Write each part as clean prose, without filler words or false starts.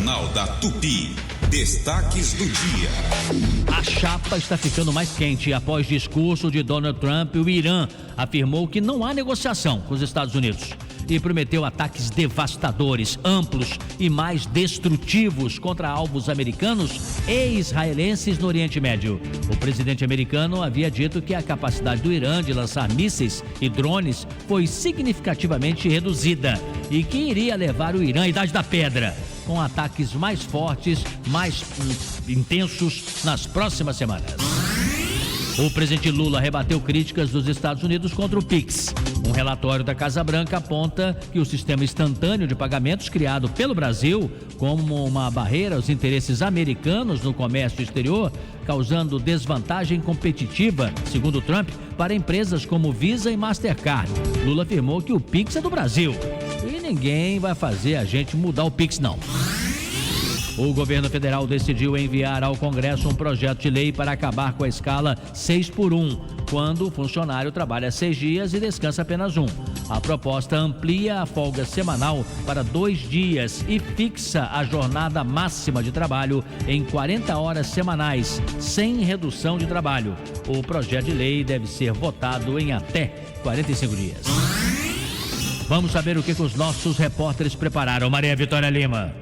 Jornal da Tupi. Destaques do dia. A chapa está ficando mais quente após discurso de Donald Trump. O Irã afirmou que não há negociação com os Estados Unidos e prometeu ataques devastadores, amplos e mais destrutivos contra alvos americanos e israelenses no Oriente Médio. O presidente americano havia dito que a capacidade do Irã de lançar mísseis e drones foi significativamente reduzida e que iria levar o Irã à Idade da Pedra, com ataques mais fortes, mais intensos nas próximas semanas. O presidente Lula rebateu críticas dos Estados Unidos contra o Pix. Um relatório da Casa Branca aponta que o sistema instantâneo de pagamentos criado pelo Brasil como uma barreira aos interesses americanos no comércio exterior, causando desvantagem competitiva, segundo Trump, para empresas como Visa e Mastercard. Lula afirmou que o Pix é do Brasil e ninguém vai fazer a gente mudar o Pix, não. O governo federal decidiu enviar ao Congresso um projeto de lei para acabar com a escala 6x1, quando o funcionário trabalha 6 dias e descansa apenas 1. A proposta amplia a folga semanal para 2 dias e fixa a jornada máxima de trabalho em 40 horas semanais, sem redução de trabalho. O projeto de lei deve ser votado em até 45 dias. Vamos saber o que os nossos repórteres prepararam. Maria Vitória Lima.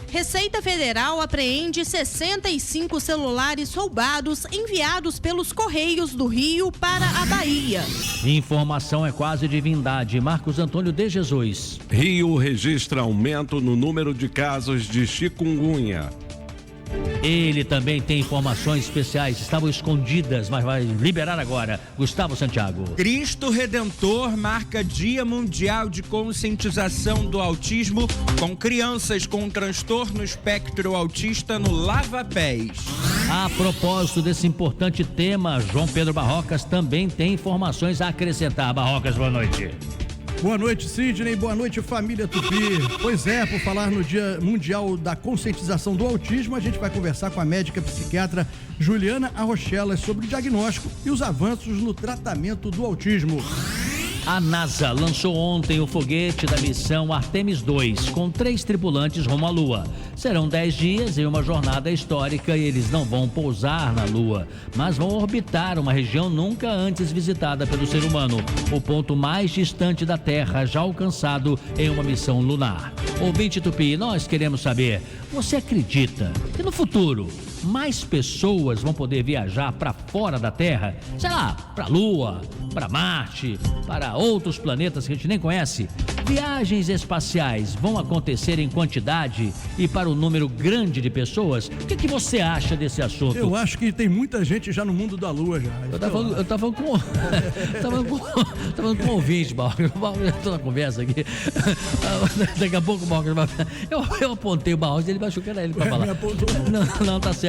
Receita Federal apreende 65 celulares roubados enviados pelos Correios do Rio para a Bahia. Informação é quase divindade. Marcos Antônio de Jesus. Rio registra aumento no número de casos de chikungunya. Ele também tem informações especiais, estavam escondidas, mas vai liberar agora. Gustavo Santiago. Cristo Redentor marca Dia Mundial de Conscientização do Autismo com crianças com transtorno espectro autista no Lava Pés. A propósito desse importante tema, João Pedro Barrocas também tem informações a acrescentar. Barrocas, boa noite. Boa noite, Sidney. Boa noite, família Tupi. Pois é, por falar no Dia Mundial da Conscientização do Autismo, a gente vai conversar com a médica psiquiatra Juliana Arrochelas sobre o diagnóstico e os avanços no tratamento do autismo. A NASA lançou ontem o foguete da missão Artemis II, com 3 tripulantes rumo à Lua. Serão 10 dias em uma jornada histórica e eles não vão pousar na Lua, mas vão orbitar uma região nunca antes visitada pelo ser humano, o ponto mais distante da Terra já alcançado em uma missão lunar. Ouvinte Tupi, nós queremos saber, você acredita que no futuro mais pessoas vão poder viajar para fora da Terra? Sei lá, para a Lua, para Marte, para outros planetas que a gente nem conhece. Viagens espaciais vão acontecer em quantidade e para um número grande de pessoas? O que você acha desse assunto? Eu acho que tem muita gente já no mundo da Lua já. Eu tava com um ouvinte, Barros. Eu tô na conversa aqui. Daqui a pouco o Barros eu apontei o Barros e ele achou que era ele para falar. Não, tá certo.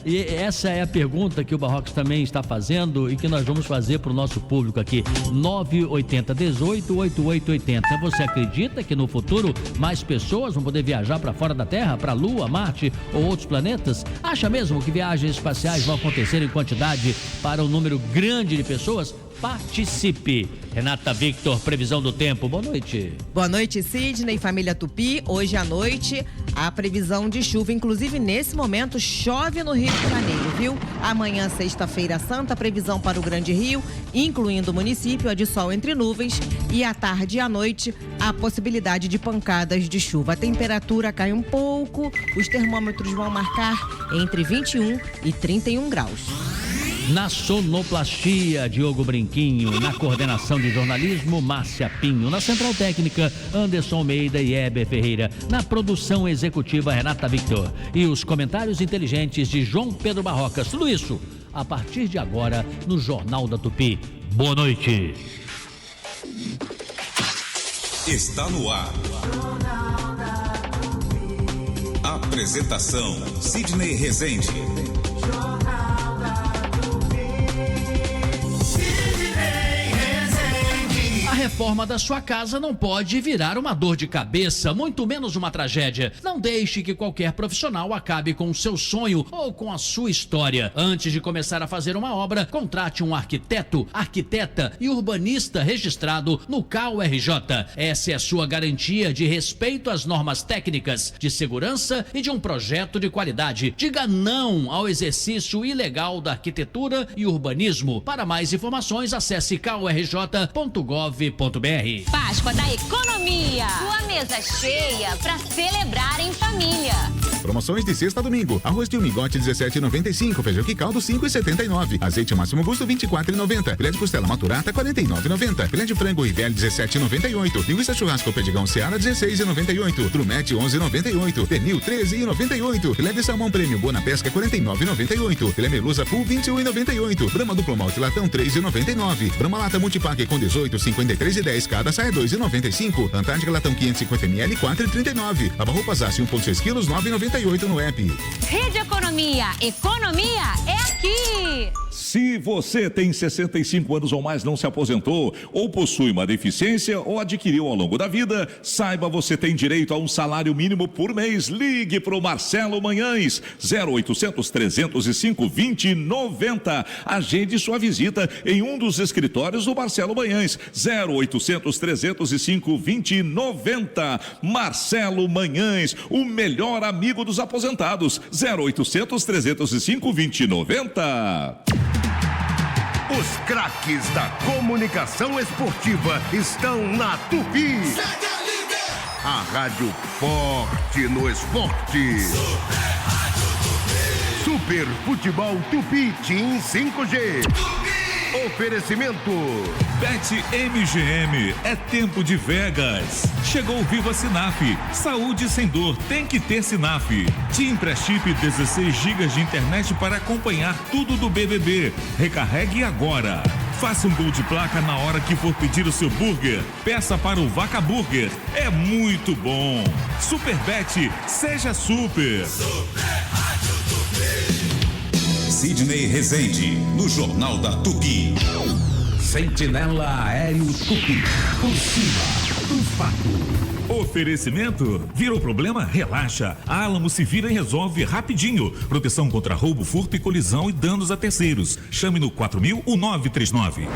E essa é a pergunta que o Barrocas também está fazendo e que nós vamos fazer para o nosso público aqui. 980-18-8880. Você acredita que no futuro mais pessoas vão poder viajar para fora da Terra, para a Lua, Marte ou outros planetas? Acha mesmo que viagens espaciais vão acontecer em quantidade para um número grande de pessoas? Participe. Renata Victor, previsão do tempo. Boa noite. Boa noite, Sidney, família Tupi. Hoje à noite, a previsão de chuva. Inclusive, nesse momento, chove no Rio de Janeiro, viu? Amanhã, sexta-feira santa, previsão para o Grande Rio, incluindo o município, a de sol entre nuvens. E à tarde e à noite, a possibilidade de pancadas de chuva. A temperatura cai um pouco, os termômetros vão marcar entre 21 e 31 graus. Na sonoplastia, Diogo Brinquinho. Na coordenação de jornalismo, Márcia Pinho. Na central técnica, Anderson Almeida e Heber Ferreira. Na produção executiva, Renata Victor. E os comentários inteligentes de João Pedro Barrocas. Tudo isso a partir de agora no Jornal da Tupi. Boa noite. Está no ar. Apresentação, Sidney Rezende. reforma da sua casa não pode virar uma dor de cabeça, muito menos uma tragédia. Não deixe que qualquer profissional acabe com o seu sonho ou com a sua história. Antes de começar a fazer uma obra, contrate um arquiteto, arquiteta e urbanista registrado no CAURJ. Essa é a sua garantia de respeito às normas técnicas, de segurança e de um projeto de qualidade. Diga não ao exercício ilegal da arquitetura e urbanismo. Para mais informações, acesse caurj.gov.br. Páscoa da Economia. Sua mesa cheia para celebrar em família. Promoções de sexta a domingo. Arroz de mingote 17,95, feijão que caldo 5,79, azeite máximo gosto 24,90, filé de costela maturata 49,90, filé de frango Rivel 17,98, linguiça churrasco Pedigão Seara 16,98, Drumete 11,98, pernil 13,98, filé de salmão prêmio Boa Pesca 49,98, filé merluza full 21,98, Brahma duplo malte latão 3,99, Brahma lata multipack com 18, 53,10 cada sai 2,95, Antártica latão 550 ml 4,39, lava-roupas Aço 1,6 kg 9,98 no app. Rede Economia. Economia é aqui. Se você tem 65 anos ou mais, não se aposentou, ou possui uma deficiência ou adquiriu ao longo da vida, saiba, você tem direito a um salário mínimo por mês. Ligue para o Marcelo Manhães, 0800 305 2090. Agende sua visita em um dos escritórios do Marcelo Manhães, 0800 305 2090. Marcelo Manhães, o melhor amigo dos aposentados, 0800 305 2090. Os craques da comunicação esportiva estão na Tupi. A rádio forte no esporte. Super Futebol Tupi Team 5G. Oferecimento Bet MGM, é tempo de Vegas. Chegou o Viva Sinap. Saúde sem dor, tem que ter Sinap. Team Pré-Chip 16 GB de internet para acompanhar tudo do BBB. Recarregue agora. Faça um gol de placa na hora que for pedir o seu burger. Peça para o Vaca Burger. É muito bom. Super Bet, seja super. Sidney Rezende, no Jornal da Tupi. Sentinela Aéreo Tupi. Por cima do fato. Oferecimento? Virou problema? Relaxa. A Alamo se vira e resolve rapidinho. Proteção contra roubo, furto e colisão e danos a terceiros. Chame no 4000-1939.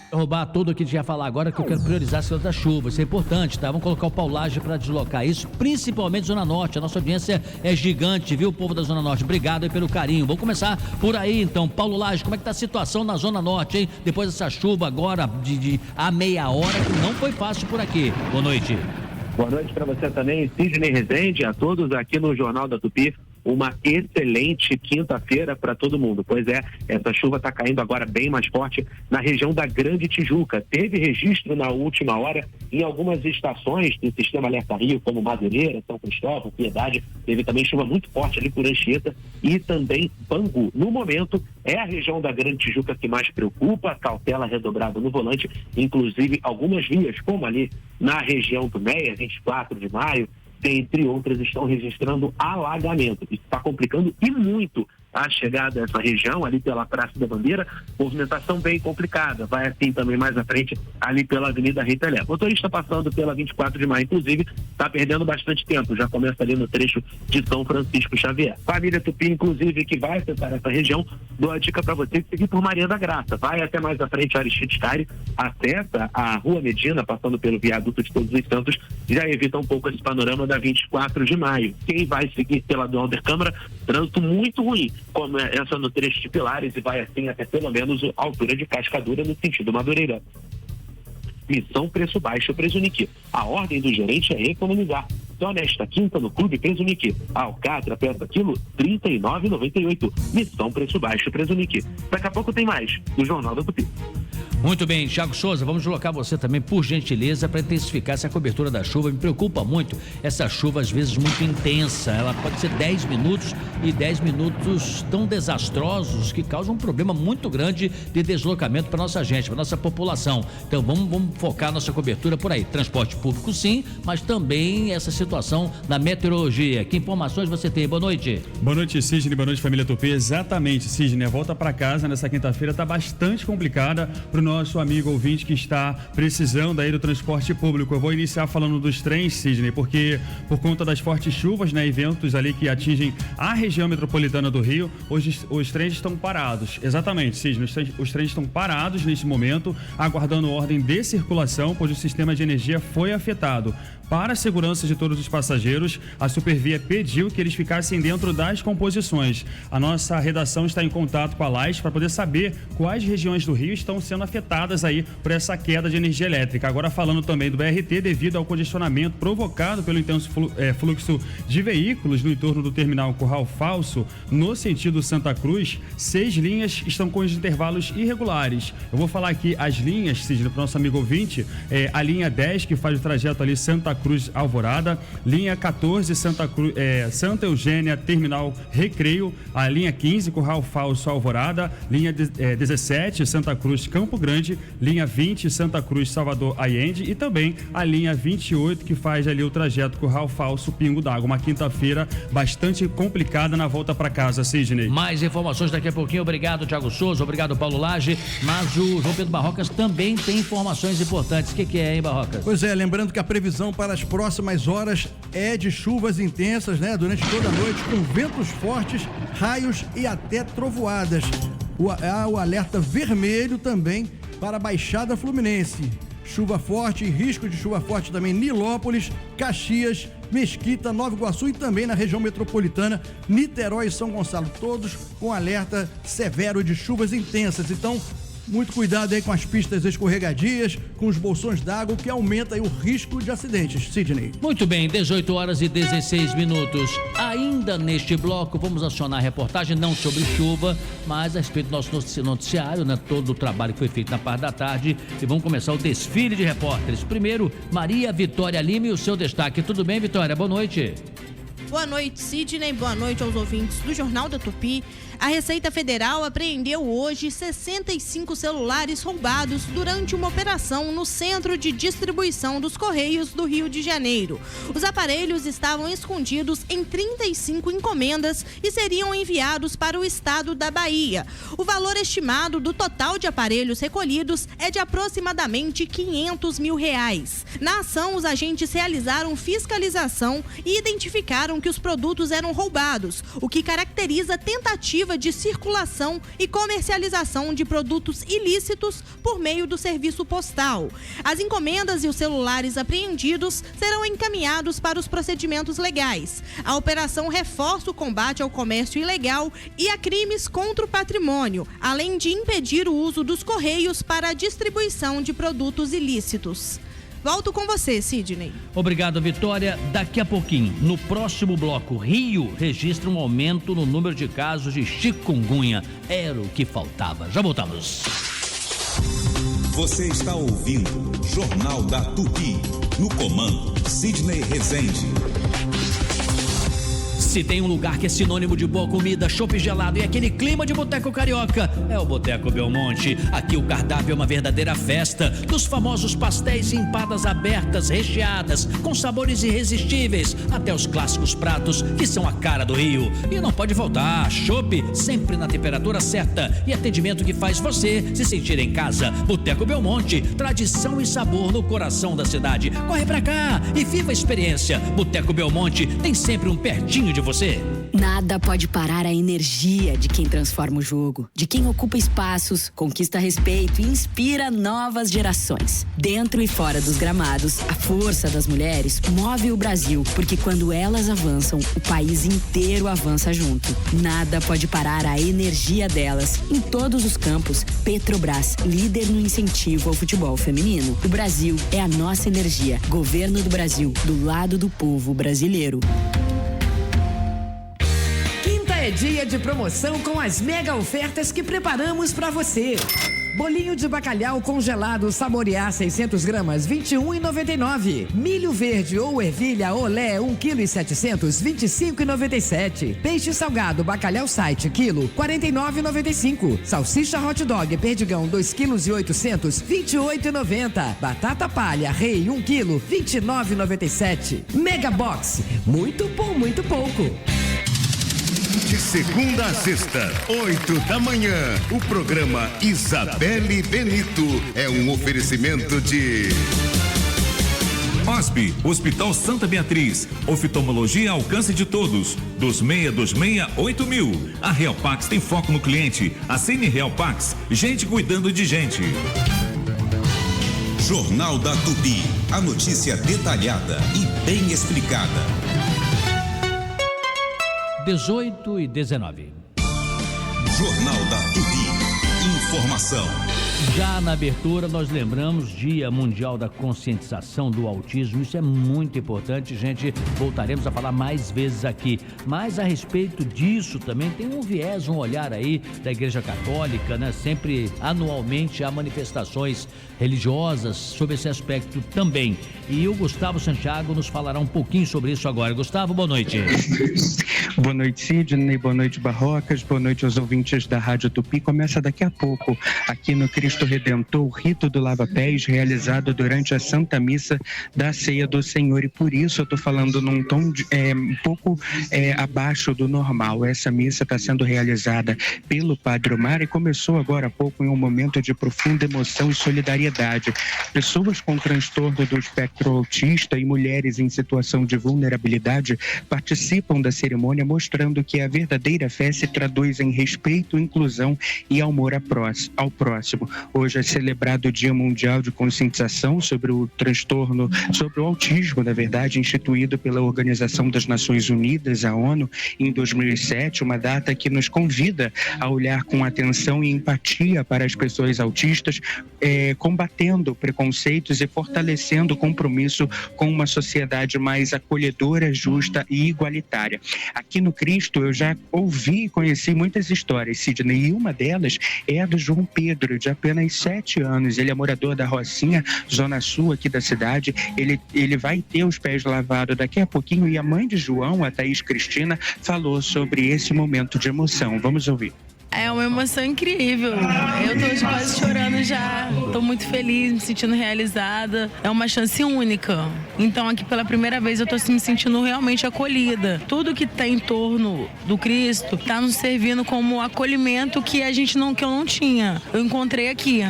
Roubar tudo aqui que a gente ia falar agora, que eu quero priorizar a questão da chuva. Isso é importante, tá? Vamos colocar o paulagem para deslocar isso, principalmente Zona Norte. A nossa audiência é gigante, viu, povo da Zona Norte? Obrigado aí pelo carinho. Vamos começar por aí, então. Paulo Lage, como é que tá a situação na Zona Norte, hein? Depois dessa chuva agora de a meia hora, que não foi fácil por aqui. Boa noite. Boa noite para você também, Sidney Rezende, a todos aqui no Jornal da Tupi. Uma excelente quinta-feira para todo mundo. Pois é, essa chuva está caindo agora bem mais forte na região da Grande Tijuca. Teve registro na última hora em algumas estações do Sistema Alerta Rio, como Madureira, São Cristóvão, Piedade. Teve também chuva muito forte ali por Anchieta e também Bangu. No momento, é a região da Grande Tijuca que mais preocupa, cautela redobrada no volante, inclusive algumas vias, como ali na região do Meia, 24 de maio, entre outras, estão registrando alagamento. Isso está complicando e muito a chegada a essa região, ali pela Praça da Bandeira, movimentação bem complicada. Vai assim também mais à frente, ali pela Avenida Rei Pelé. Motorista passando pela 24 de maio, inclusive, está perdendo bastante tempo. Já começa ali no trecho de São Francisco Xavier. Família Tupi, inclusive, que vai acessar essa região, dou a dica para você de seguir por Maria da Graça. Vai até mais à frente, Aristides Caire, acessa a Rua Medina, passando pelo viaduto de Todos os Santos, já evita um pouco esse panorama da 24 de maio. Quem vai seguir pela do Alder Câmara, trânsito muito ruim, como essa no trecho de Pilares, e vai assim até pelo menos a altura de Cascadura no sentido Madureira. Missão Preço Baixo Presunique. A ordem do gerente é economizar. Só nesta quinta no Clube Presunique. A alcatra peça quilo R$ 39,98. Missão Preço Baixo Presunique. Daqui a pouco tem mais do Jornal da Tupi. Muito bem, Thiago Souza, vamos deslocar você também, por gentileza, para intensificar essa cobertura da chuva. Me preocupa muito essa chuva, às vezes muito intensa. Ela pode ser 10 minutos e 10 minutos tão desastrosos que causam um problema muito grande de deslocamento para nossa gente, para nossa população. Então vamos focar nossa cobertura por aí. Transporte público sim, mas também essa situação da meteorologia. Que informações você tem? Boa noite. Boa noite, Sidney. Boa noite, família Tupi. Exatamente, Sidney. A volta para casa nessa quinta-feira está bastante complicada para o nosso amigo ouvinte que está precisando aí do transporte público. Eu vou iniciar falando dos trens, Sidney, porque por conta das fortes chuvas, né, eventos ali que atingem a região metropolitana do Rio, hoje os trens estão parados. Exatamente, Sidney, os trens estão parados neste momento, aguardando ordem de circulação, pois o sistema de energia foi afetado. Para a segurança de todos os passageiros, a Supervia pediu que eles ficassem dentro das composições. A nossa redação está em contato com a Lais para poder saber quais regiões do Rio estão sendo afetadas aí por essa queda de energia elétrica. Agora falando também do BRT, devido ao congestionamento provocado pelo intenso fluxo de veículos no entorno do terminal Curral Falso, no sentido Santa Cruz, 6 linhas estão com os intervalos irregulares. Eu vou falar aqui as linhas, Sidney, para o nosso amigo ouvinte, a linha 10, que faz o trajeto ali Santa Cruz Alvorada, linha 14 Santa Eugênia Terminal Recreio, a linha 15 Curral Falso Alvorada, linha 17 Santa Cruz Campo Grande, linha 20 Santa Cruz Salvador Allende e também a linha 28 que faz ali o trajeto Curral Falso Pingo d'Água. Uma quinta-feira bastante complicada na volta para casa, Sidney. Mais informações daqui a pouquinho. Obrigado, Thiago Souza, obrigado, Paulo Lage, mas o João Pedro Barrocas também tem informações importantes. O que é, hein, Barrocas? Pois é, lembrando que a previsão para as próximas horas é de chuvas intensas, né? Durante toda a noite, com ventos fortes, raios e até trovoadas. Há o alerta vermelho também para a Baixada Fluminense. Chuva forte, risco de chuva forte também em Nilópolis, Caxias, Mesquita, Nova Iguaçu e também na região metropolitana, Niterói e São Gonçalo, todos com alerta severo de chuvas intensas. Então, muito cuidado aí com as pistas escorregadias, com os bolsões d'água, o que aumenta aí o risco de acidentes. Sidney. Muito bem, 18 horas e 16 minutos. Ainda neste bloco, vamos acionar a reportagem, não sobre chuva, mas a respeito do nosso noticiário, né? Todo o trabalho que foi feito na parte da tarde. E vamos começar o desfile de repórteres. Primeiro, Maria Vitória Lima e o seu destaque. Tudo bem, Vitória? Boa noite. Boa noite, Sidney. Boa noite aos ouvintes do Jornal da Tupi. A Receita Federal apreendeu hoje 65 celulares roubados durante uma operação no Centro de Distribuição dos Correios do Rio de Janeiro. Os aparelhos estavam escondidos em 35 encomendas e seriam enviados para o estado da Bahia. O valor estimado do total de aparelhos recolhidos é de aproximadamente R$500 mil. Na ação, os agentes realizaram fiscalização e identificaram que os produtos eram roubados, o que caracteriza a tentativa de circulação e comercialização de produtos ilícitos por meio do serviço postal. As encomendas e os celulares apreendidos serão encaminhados para os procedimentos legais. A operação reforça o combate ao comércio ilegal e a crimes contra o patrimônio, além de impedir o uso dos correios para a distribuição de produtos ilícitos. Volto com você, Sidney. Obrigado, Vitória. Daqui a pouquinho, no próximo bloco, Rio registra um aumento no número de casos de chikungunya. Era o que faltava. Já voltamos. Você está ouvindo Jornal da Tupi. No comando, Sidney Rezende. Se tem um lugar que é sinônimo de boa comida, chopp gelado e aquele clima de boteco carioca, é o Boteco Belmonte. Aqui o cardápio é uma verdadeira festa, dos famosos pastéis e empadas abertas, recheadas, com sabores irresistíveis, até os clássicos pratos que são a cara do Rio. E não pode faltar, chopp sempre na temperatura certa e atendimento que faz você se sentir em casa. Boteco Belmonte, tradição e sabor no coração da cidade. Corre pra cá e viva a experiência. Boteco Belmonte tem sempre um pertinho de você. Nada pode parar a energia de quem transforma o jogo, de quem ocupa espaços, conquista respeito e inspira novas gerações. Dentro e fora dos gramados, a força das mulheres move o Brasil, porque quando elas avançam, o país inteiro avança junto. Nada pode parar a energia delas. Em todos os campos, Petrobras, líder no incentivo ao futebol feminino. O Brasil é a nossa energia. Governo do Brasil, do lado do povo brasileiro. É dia de promoção com as mega ofertas que preparamos para você. Bolinho de bacalhau congelado saborear 600 gramas, R$ 21,99. Milho verde ou ervilha olé 1,7 kg, R$ 25,97. Peixe salgado bacalhau site quilo, R$ 49,95. Salsicha hot dog perdigão 2,8 kg, R$ 28,90. Batata palha rei 1 kg, R$ 29,97. Mega Box, muito bom, muito pouco. De segunda a sexta, 8 da manhã, o programa Isabelle Benito é um oferecimento de... OSB, Hospital Santa Beatriz, oftalmologia ao alcance de todos, 2626-8000. A Real Pax tem foco no cliente, assine Real Pax, gente cuidando de gente. Jornal da Tupi, a notícia detalhada e bem explicada. 18h19. Jornal da Tupi, informação. Já na abertura, nós lembramos Dia Mundial da Conscientização do Autismo. Isso é muito importante, gente. Voltaremos a falar mais vezes aqui. Mas a respeito disso também tem um viés, um olhar aí da Igreja Católica, né? Sempre anualmente há manifestações religiosas sobre esse aspecto também. E o Gustavo Santiago nos falará um pouquinho sobre isso agora. Gustavo, boa noite. Boa noite, Sidney. Boa noite, Barrocas. Boa noite aos ouvintes da Rádio Tupi. Começa daqui a pouco, aqui no Cristo Redentor, o rito do lava-pés realizado durante a Santa Missa da Ceia do Senhor. E por isso eu estou falando num tom um pouco abaixo do normal. Essa missa está sendo realizada pelo Padre Omar e começou agora há pouco em um momento de profunda emoção e solidariedade. Pessoas com transtorno do espectro autista e mulheres em situação de vulnerabilidade participam da cerimônia, mostrando que a verdadeira fé se traduz em respeito, inclusão e amor ao próximo. Hoje é celebrado o Dia Mundial de Conscientização sobre o transtorno, sobre o autismo, na verdade, instituído pela Organização das Nações Unidas, a ONU, em 2007, uma data que nos convida a olhar com atenção e empatia para as pessoas autistas, combatendo preconceitos e fortalecendo o compromisso com uma sociedade mais acolhedora, justa e igualitária. Aqui no Cristo eu já ouvi e conheci muitas histórias, Sidney, e uma delas é a do João Pedro, de apenas 7 anos. Ele é morador da Rocinha, zona sul aqui da cidade. Ele vai ter os pés lavados daqui a pouquinho e a mãe de João, a Thaís Cristina, falou sobre esse momento de emoção. Vamos ouvir. É uma emoção incrível. Eu tô quase chorando já. Tô muito feliz, me sentindo realizada. É uma chance única. Então aqui pela primeira vez eu tô me sentindo realmente acolhida. Tudo que tá em torno do Cristo tá nos servindo como acolhimento que eu não tinha. Eu encontrei aqui.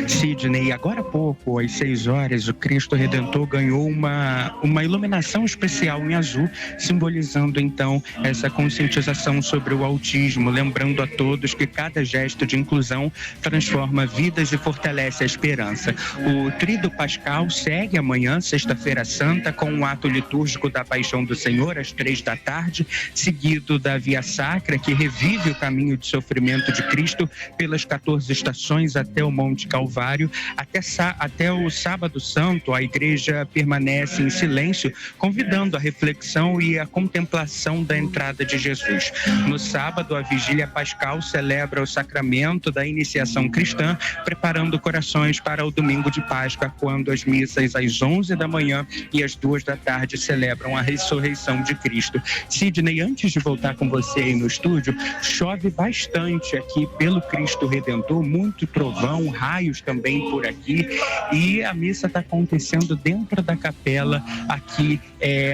Sidney, agora há pouco, às 6 horas, o Cristo Redentor ganhou uma iluminação especial em azul, simbolizando então essa conscientização sobre o autismo, lembrando a todos que cada gesto de inclusão transforma vidas e fortalece a esperança. O Tríduo Pascal segue amanhã, sexta-feira santa, com o ato litúrgico da Paixão do Senhor, às 3 da tarde, seguido da Via Sacra, que revive o caminho de sofrimento de Cristo pelas 14 estações até o Monte Calvário. Até o Sábado Santo, a igreja permanece em silêncio, convidando a reflexão e a contemplação da entrada de Jesus. No sábado, a Vigília Pascal celebra o sacramento da iniciação cristã, preparando corações para o domingo de Páscoa, quando as missas às 11 da manhã e às 2 da tarde celebram a ressurreição de Cristo. Sidney, antes de voltar com você aí no estúdio, chove bastante aqui pelo Cristo Redentor, muito trovão, raios também por aqui, e a missa está acontecendo dentro da capela aqui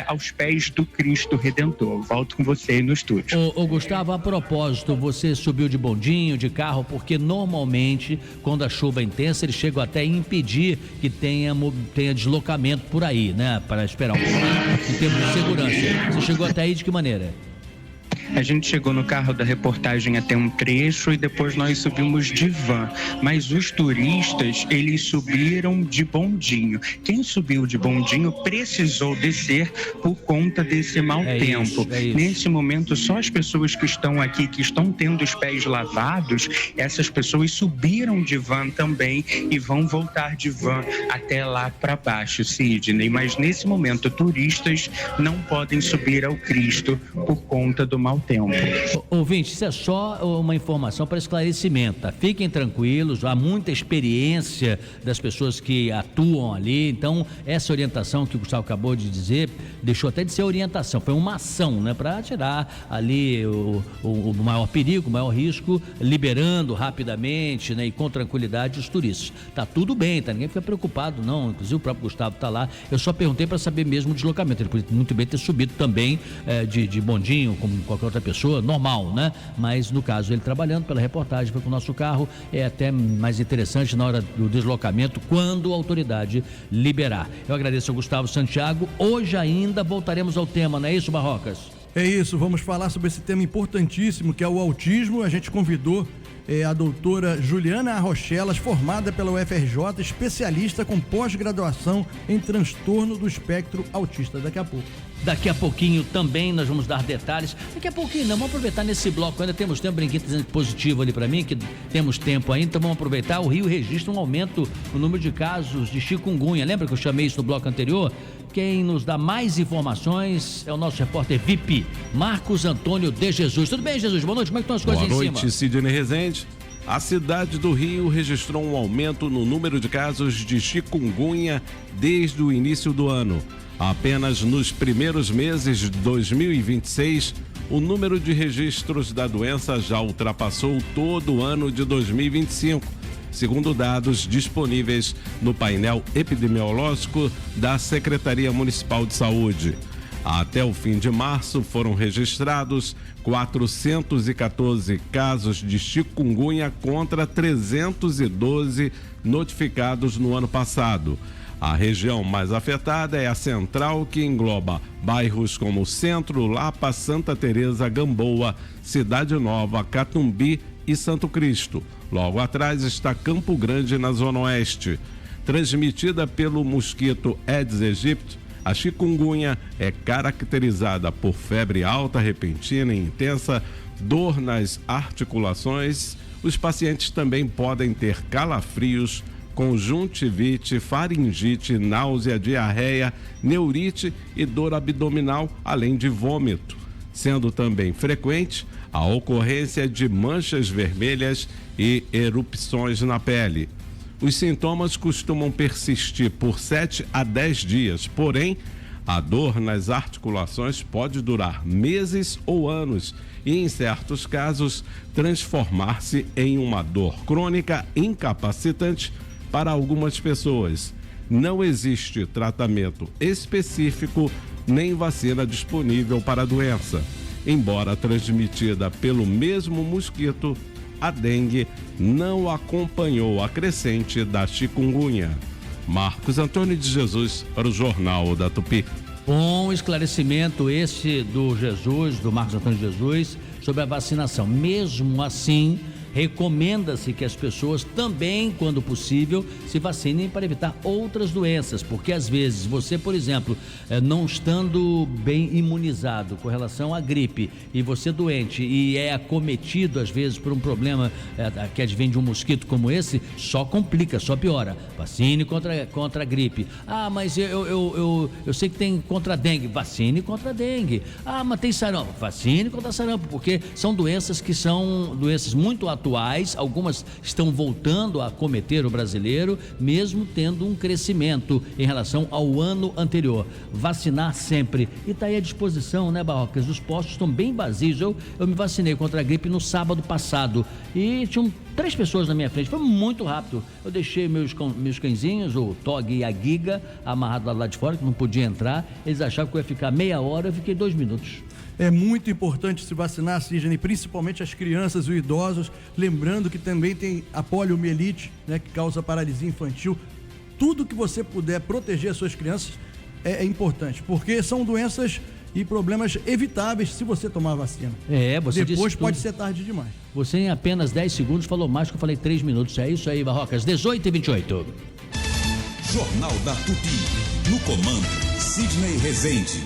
aos pés do Cristo Redentor. Volto com você aí no estúdio. Ô Gustavo, a propósito, você subiu de bondinho, de carro, porque normalmente quando a chuva é intensa eles chegam até a impedir que tenha deslocamento por aí, né, para esperar um pouco em termos de segurança. Você chegou até aí de que maneira? A gente chegou no carro da reportagem até um trecho e depois nós subimos de van. Mas os turistas, eles subiram de bondinho. Quem subiu de bondinho precisou descer por conta desse mau tempo. Nesse momento, só as pessoas que estão aqui, que estão tendo os pés lavados, essas pessoas subiram de van também e vão voltar de van até lá para baixo, Sidney. Mas nesse momento, turistas não podem subir ao Cristo por conta do mau mau tempo. Ouvinte, isso é só uma informação para esclarecimento, tá? Fiquem tranquilos, há muita experiência das pessoas que atuam ali, então essa orientação que o Gustavo acabou de dizer, deixou até de ser orientação, foi uma ação, né? Para tirar ali o maior perigo, o maior risco, liberando rapidamente, né? E com tranquilidade os turistas. Tá tudo bem, tá? Ninguém fica preocupado não, inclusive o próprio Gustavo tá lá, eu só perguntei para saber mesmo o deslocamento, ele podia muito bem ter subido também de bondinho, como qualquer outra pessoa, normal, né? Mas no caso ele trabalhando pela reportagem, foi com o nosso carro, é até mais interessante na hora do deslocamento, quando a autoridade liberar. Eu agradeço ao Gustavo Santiago, hoje ainda voltaremos ao tema, não é isso, Barrocas? É isso, vamos falar sobre esse tema importantíssimo que é o autismo. A gente convidou a doutora Juliana Arrochelas, formada pela UFRJ, especialista com pós-graduação em transtorno do espectro autista. Daqui a pouco. Daqui a pouquinho também nós vamos dar detalhes. Daqui a pouquinho, não, vamos aproveitar nesse bloco, ainda temos tempo, brinquedo dizendo positivo ali para mim, que temos tempo ainda, então vamos aproveitar. O Rio registra um aumento no número de casos de chikungunya. Lembra que eu chamei isso no bloco anterior? Quem nos dá mais informações é o nosso repórter VIP, Marcos Antônio de Jesus. Tudo bem, Jesus? Boa noite, como é que estão as coisas em cima? Boa noite, Sidney Rezende. A cidade do Rio registrou um aumento no número de casos de chikungunya desde o início do ano. Apenas nos primeiros meses de 2026, o número de registros da doença já ultrapassou todo o ano de 2025, segundo dados disponíveis no painel epidemiológico da Secretaria Municipal de Saúde. Até o fim de março foram registrados 414 casos de chikungunya contra 312 notificados no ano passado. A região mais afetada é a central, que engloba bairros como Centro, Lapa, Santa Teresa, Gamboa, Cidade Nova, Catumbi e Santo Cristo. Logo atrás está Campo Grande, na Zona Oeste. Transmitida pelo mosquito Aedes aegypti, a chikungunya é caracterizada por febre alta, repentina e intensa, dor nas articulações. Os pacientes também podem ter calafrios, conjuntivite, faringite, náusea, diarreia, neurite e dor abdominal, além de vômito, sendo também frequente a ocorrência de manchas vermelhas e erupções na pele. Os sintomas costumam persistir por 7 a 10 dias, porém, a dor nas articulações pode durar meses ou anos e, em certos casos, transformar-se em uma dor crônica incapacitante para algumas pessoas. Não existe tratamento específico nem vacina disponível para a doença. Embora transmitida pelo mesmo mosquito, a dengue não acompanhou a crescente da chikungunya. Marcos Antônio de Jesus para o Jornal da Tupi. Bom esclarecimento esse do Jesus, do Marcos Antônio de Jesus, sobre a vacinação. Mesmo assim, recomenda-se que as pessoas também, quando possível, se vacinem para evitar outras doenças, porque às vezes você, por exemplo, não estando bem imunizado com relação à gripe e você doente e é acometido às vezes por um problema que advém de um mosquito como esse, só complica, só piora. Vacine contra a gripe. Ah, mas eu sei que tem contra a dengue. Vacine contra a dengue. Ah, mas tem sarampo. Vacine contra a sarampo, porque são doenças que são doenças muito atuais, algumas estão voltando a acometer o brasileiro, mesmo tendo um crescimento em relação ao ano anterior. Vacinar sempre. E está aí à disposição, né, Barrocas? Os postos estão bem vazios. Eu me vacinei contra a gripe no sábado passado e tinham 3 pessoas na minha frente, foi muito rápido. Eu deixei meus cãezinhos, o Tog e a Giga, amarrados lá de fora, que não podia entrar. Eles achavam que eu ia ficar meia hora, eu fiquei 2 minutos. É muito importante se vacinar, Sidney, principalmente as crianças e os idosos. Lembrando que também tem a poliomielite, né, que causa paralisia infantil. Tudo que você puder proteger as suas crianças é importante, porque são doenças e problemas evitáveis se você tomar a vacina. Você depois pode ser tarde demais. Você em apenas 10 segundos falou mais que eu falei 3 minutos. É isso aí, Barrocas. 18h28. Jornal da Tupi. No comando, Sidney Rezende.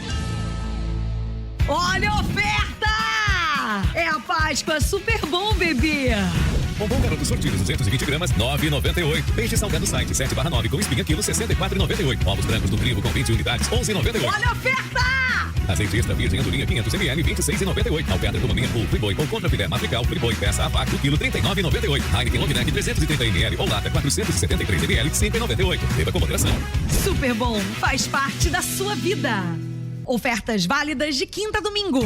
Olha a oferta! É a Páscoa Super Bom, bebê! Bombom Garoto Sortidos 220 gramas, 9,98. Peixe salgado site 7/9 com espinha quilo 64,98. Ovos brancos do Crivo com 20 unidades, 11,98. Olha a oferta! Azeite extra virgem Andorinha 500 ml, 26,98. Alperta Economia Full Friboi ou contra filé matrical Friboi, peça a vácuo, quilo 39,98. Heineken Long Neck 330 ml ou lata 473 ml, 5,98. Beba com moderação. Super bom, faz parte da sua vida. Ofertas válidas de quinta a domingo.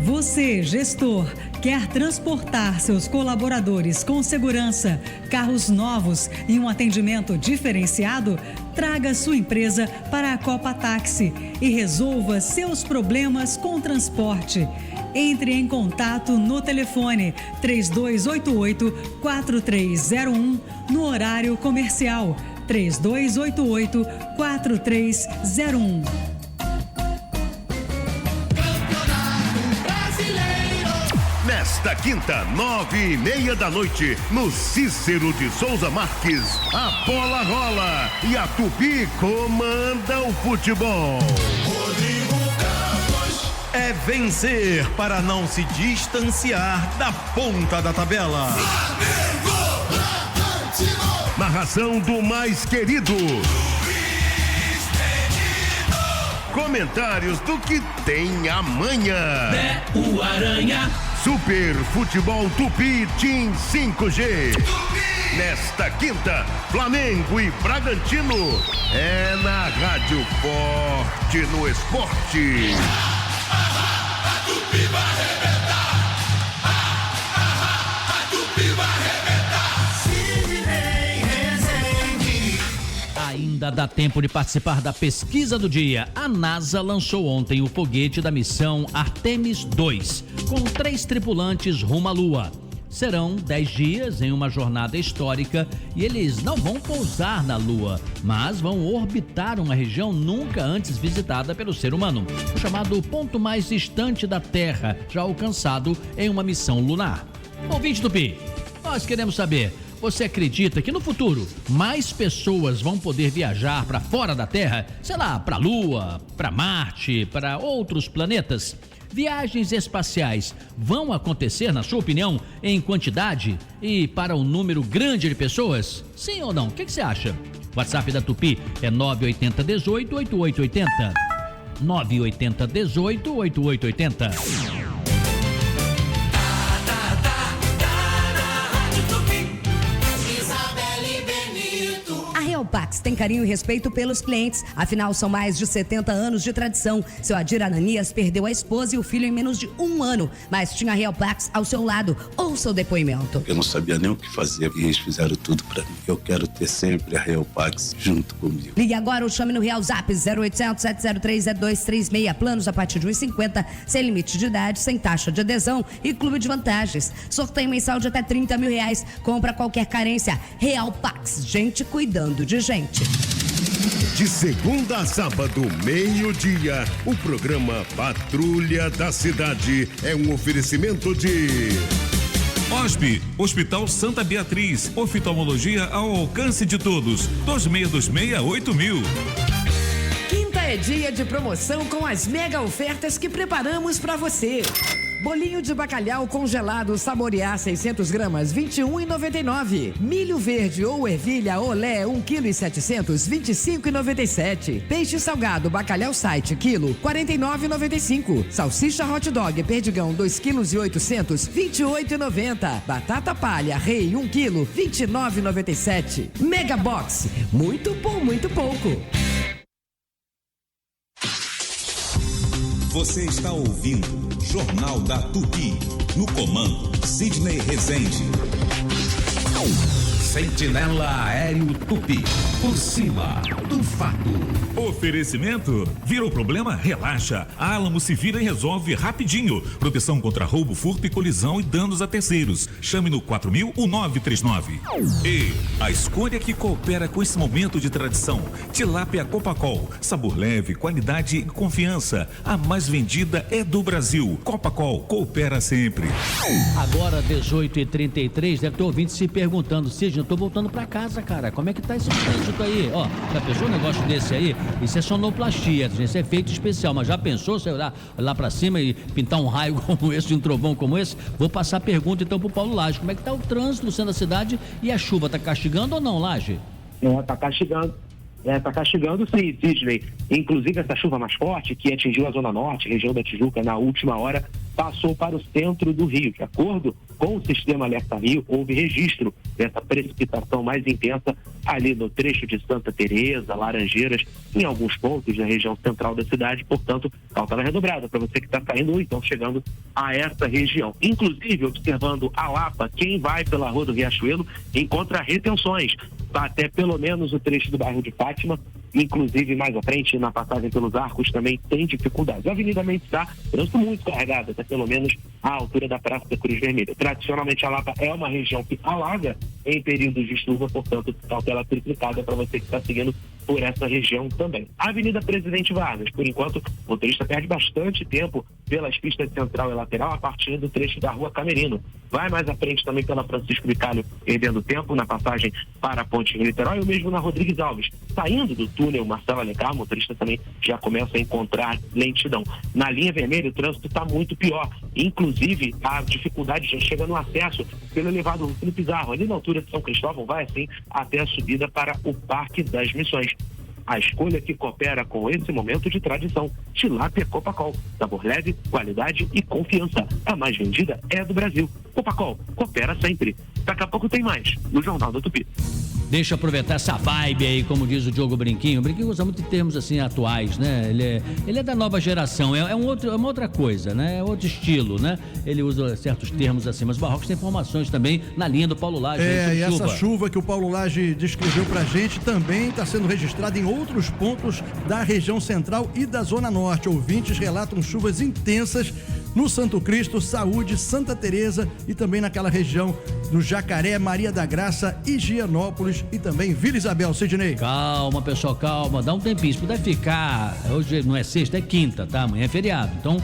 Você, gestor, quer transportar seus colaboradores com segurança, carros novos e um atendimento diferenciado? Traga sua empresa para a Copa Táxi e resolva seus problemas com transporte. Entre em contato no telefone 3288-4301 no horário comercial. 3288-4301. Nesta quinta, 9:30 da noite, no Cícero de Souza Marques, a bola rola e a Tupi comanda o futebol. É vencer para não se distanciar da ponta da tabela. Narração do mais querido. Comentários do que tem amanhã. O Aranha. Super Futebol Tupi Team 5G. Nesta quinta, Flamengo e Bragantino. É na Rádio Forte no Esporte. A Tupi vai arrebentar. A Tupi vai arrebentar. Sidney Rezende. Ainda dá tempo de participar da pesquisa do dia. A NASA lançou ontem o foguete da missão Artemis 2, com 3 tripulantes rumo à Lua. Serão 10 dias em uma jornada histórica e eles não vão pousar na Lua, mas vão orbitar uma região nunca antes visitada pelo ser humano, o chamado ponto mais distante da Terra, já alcançado em uma missão lunar. Ouvinte Tupi, nós queremos saber, você acredita que no futuro mais pessoas vão poder viajar para fora da Terra? Sei lá, para a Lua, para Marte, para outros planetas? Viagens espaciais vão acontecer, na sua opinião, em quantidade e para um número grande de pessoas? Sim ou não? O que você acha? WhatsApp da Tupi é 980 18 8880. 980 18 8880. Pax tem carinho e respeito pelos clientes, afinal são mais de 70 anos de tradição. Seu Adir Ananias perdeu a esposa e o filho em menos de 1 ano, mas tinha a Real Pax ao seu lado. Ouça o depoimento. Eu não sabia nem o que fazer e eles fizeram tudo pra mim. Eu quero ter sempre a Real Pax junto comigo. Ligue agora ou chame no Real Zap 0800 703 0236. Planos a partir de 1,50, sem limite de idade, sem taxa de adesão e clube de vantagens. Sorteio mensal de até R$30 mil. Compra qualquer carência. Real Pax, gente cuidando de gente. De segunda a sábado, meio-dia, o programa Patrulha da Cidade é um oferecimento de... OSP, Hospital Santa Beatriz, oftalmologia ao alcance de todos. 2626-8000. Quinta é dia de promoção com as mega ofertas que preparamos para você. Bolinho de bacalhau congelado saborear 600 gramas, R$21,99. Milho verde ou ervilha olé, 1,7 kg, R$25,97. Peixe salgado bacalhau site, quilo, R$49,95. Salsicha hot dog perdigão, 2,8 kg, R$28,90. Batata palha rei, 1 kg, R$29,97. Mega Box, muito por muito pouco. Você está ouvindo Jornal da Tupi. No comando, Sidney Rezende. Sentinela Aéreo Tupi. Por cima do fato. Oferecimento? Virou problema? Relaxa. A Alamo se vira e resolve rapidinho. Proteção contra roubo, furto e colisão e danos a terceiros. Chame no 4000 o 939. E a escolha que coopera com esse momento de tradição. Tilápia Copacol. Sabor leve, qualidade e confiança. A mais vendida é do Brasil. Copacol, coopera sempre. Agora 18h33, deve ter ouvinte se perguntando, Sidney, eu tô voltando pra casa, cara. Como é que tá esse trânsito aí? Ó, já pensou um negócio desse aí? Isso é sonoplastia, isso é efeito especial, mas já pensou, sei lá pra cima e pintar um raio como esse, um trovão como esse? Vou passar a pergunta então pro Paulo Lage. Como é que tá o trânsito no centro da cidade e a chuva tá castigando ou não, Lage? Tá castigando. Está castigando, sim, Sidney. Inclusive, essa chuva mais forte que atingiu a Zona Norte, região da Tijuca, na última hora, passou para o centro do Rio. De acordo com o sistema Alerta Rio, houve registro dessa precipitação mais intensa ali no trecho de Santa Teresa, Laranjeiras, em alguns pontos da região central da cidade. Portanto, cautela redobrada para você que está saindo ou então chegando a essa região. Inclusive, observando a Lapa, quem vai pela Rua do Riachuelo encontra retenções até pelo menos o trecho do bairro de Fátima, inclusive mais à frente, na passagem pelos Arcos, também tem dificuldades. A Avenida Mendes está trânsito muito carregado, até pelo menos à altura da Praça da Cruz Vermelha. Tradicionalmente, a Lapa é uma região que alaga em períodos de chuva, portanto, cautela triplicada para você que está seguindo por essa região também. A Avenida Presidente Vargas, por enquanto, o motorista perde bastante tempo pelas pistas central e lateral a partir do trecho da Rua Camerino. Vai mais à frente também pela Francisco Bicalho, perdendo tempo na passagem para a Ponte Niterói, ou mesmo na Rodrigues Alves. Saindo do túnel Marcelo Alencar, o motorista também já começa a encontrar lentidão. Na linha vermelha, o trânsito está muito pior. Inclusive, a dificuldade já chega no acesso pelo elevado Felipe Pizarro. Ali na altura de São Cristóvão, vai assim até a subida para o Parque das Missões. A escolha que coopera com esse momento de tradição. Tilápia Copacol. Sabor leve, qualidade e confiança. A mais vendida é a do Brasil. Copacol, coopera sempre. Daqui a pouco tem mais no Jornal da Tupi. Deixa eu aproveitar essa vibe aí, como diz o Diogo Brinquinho. O Brinquinho usa muito termos assim atuais, né? Ele é da nova geração, é uma outra coisa, né? É outro estilo, né? Ele usa certos termos assim, mas o Barrocos tem informações também na linha do Paulo Lage. E essa chuva que o Paulo Lage descreveu pra gente também está sendo registrada em outros pontos da região central e da Zona Norte. Ouvintes relatam chuvas intensas no Santo Cristo, Saúde, Santa Teresa e também naquela região do Jacaré, Maria da Graça, Higienópolis e também Vila Isabel. Sidney. Calma, pessoal, calma. Dá um tempinho. Se puder ficar, hoje não é sexta, é quinta, tá? Amanhã é feriado. Então,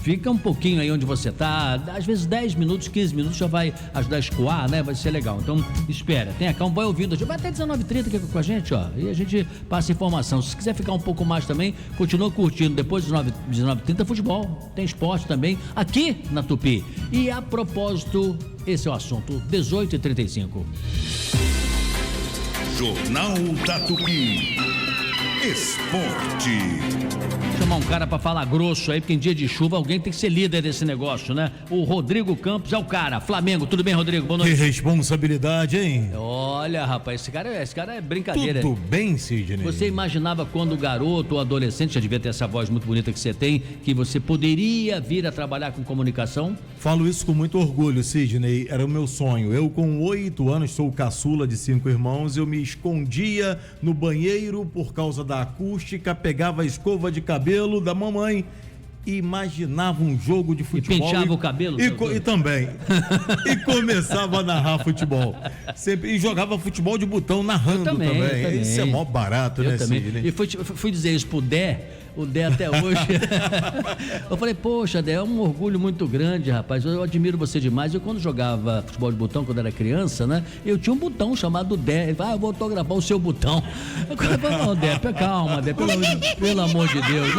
fica um pouquinho aí onde você tá. Às vezes 10 minutos, 15 minutos já vai ajudar a escoar, né? Vai ser legal. Então, espera. Tenha calma, vai ouvindo. Vai até 19h30 aqui com a gente, ó. E a gente passa informação. Se quiser ficar um pouco mais também, continua curtindo. Depois dos 19h30, futebol. Tem esporte também aqui na Tupi. E a propósito, esse é o assunto, 18h35. Jornal da Tupi. Esporte. Chamar um cara pra falar grosso aí, porque em dia de chuva alguém tem que ser líder desse negócio, né? O Rodrigo Campos é o cara. Flamengo, tudo bem, Rodrigo? Boa noite. Que responsabilidade, hein? Olha, rapaz, esse cara é brincadeira. Tudo bem, Sidney? Você imaginava quando garoto ou adolescente, já devia ter essa voz muito bonita que você tem, que você poderia vir a trabalhar com comunicação? Falo isso com muito orgulho, Sidney. Era o meu sonho. Eu, com 8 anos, sou caçula de 5 irmãos. Eu me escondia no banheiro por causa da acústica, pegava a escova de cabelo da mamãe e imaginava um jogo de futebol. E penteava o cabelo? E também. E começava a narrar futebol. Sempre, e jogava futebol de botão narrando também. Isso é mó barato, né, Sidney? E fui dizer isso pro Dé. O Dé até hoje. Eu falei, poxa, Dé, é um orgulho muito grande, rapaz. Eu admiro você demais. Eu, quando jogava futebol de botão, quando era criança, né? Eu tinha um botão chamado Dé. Ele falou, eu vou autografar o seu botão. Eu falei, não, Dé, calma, Dé, pelo amor de Deus.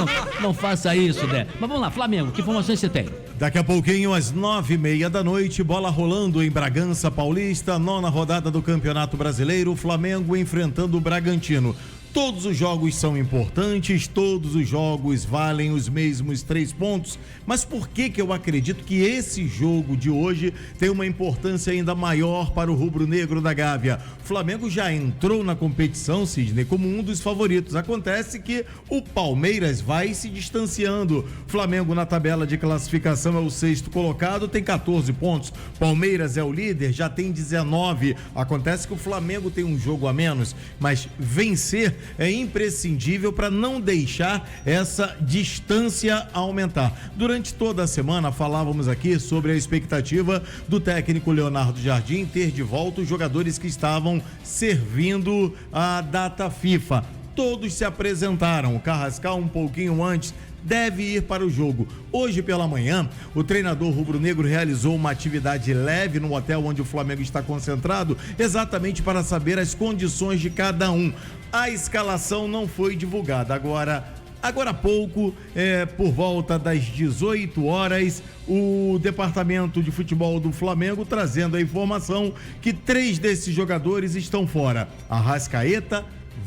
Não faça isso, Dé. Mas vamos lá, Flamengo, que informações você tem? Daqui a pouquinho, às 9h30 da noite, bola rolando em Bragança Paulista, 9ª rodada do Campeonato Brasileiro, Flamengo enfrentando o Bragantino. Todos os jogos são importantes, todos os jogos valem os mesmos 3 pontos, mas por que eu acredito que esse jogo de hoje tem uma importância ainda maior para o rubro-negro da Gávea? O Flamengo já entrou na competição, Sidney, como um dos favoritos. Acontece que o Palmeiras vai se distanciando. Flamengo na tabela de classificação é o 6º colocado, tem 14 pontos. Palmeiras é o líder, já tem 19. Acontece que o Flamengo tem um jogo a menos, mas vencer é imprescindível para não deixar essa distância aumentar. Durante toda a semana falávamos aqui sobre a expectativa do técnico Leonardo Jardim ter de volta os jogadores que estavam servindo a data FIFA. Todos se apresentaram. O Carrascal um pouquinho antes deve ir para o jogo. Hoje pela manhã, o treinador rubro-negro realizou uma atividade leve no hotel onde o Flamengo está concentrado, exatamente para saber as condições de cada um. A escalação não foi divulgada. Agora há pouco, por volta das 18 horas, o departamento de futebol do Flamengo trazendo a informação que 3 desses jogadores estão fora: Arrascaeta,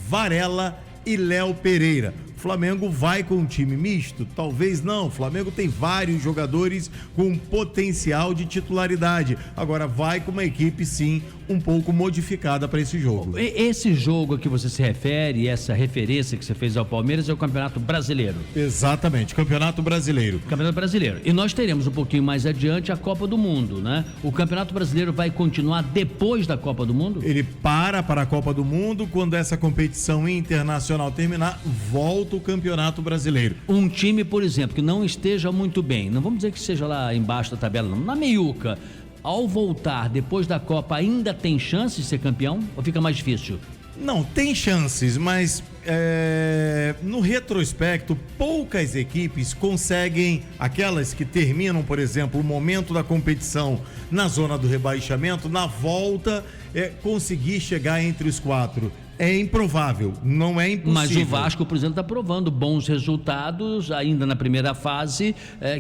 Varela e Léo Pereira. O Flamengo vai com um time misto? Talvez não. O Flamengo tem vários jogadores com potencial de titularidade. Agora vai com uma equipe, sim, um pouco modificada para esse jogo. Esse jogo a que você se refere, essa referência que você fez ao Palmeiras, é o Campeonato Brasileiro. Exatamente, Campeonato Brasileiro. Campeonato Brasileiro. E nós teremos um pouquinho mais adiante a Copa do Mundo, né? O Campeonato Brasileiro vai continuar depois da Copa do Mundo? Ele para a Copa do Mundo. Quando essa competição internacional terminar, volta o Campeonato Brasileiro. Um time, por exemplo, que não esteja muito bem, não vamos dizer que seja lá embaixo da tabela, não, na meiuca, ao voltar depois da Copa, ainda tem chance de ser campeão ou fica mais difícil? Não, tem chances, mas no retrospecto, poucas equipes conseguem, aquelas que terminam, por exemplo, o momento da competição na zona do rebaixamento, na volta, conseguir chegar entre os 4. É improvável, não é impossível. Mas o Vasco, por exemplo, está provando bons resultados ainda na primeira fase,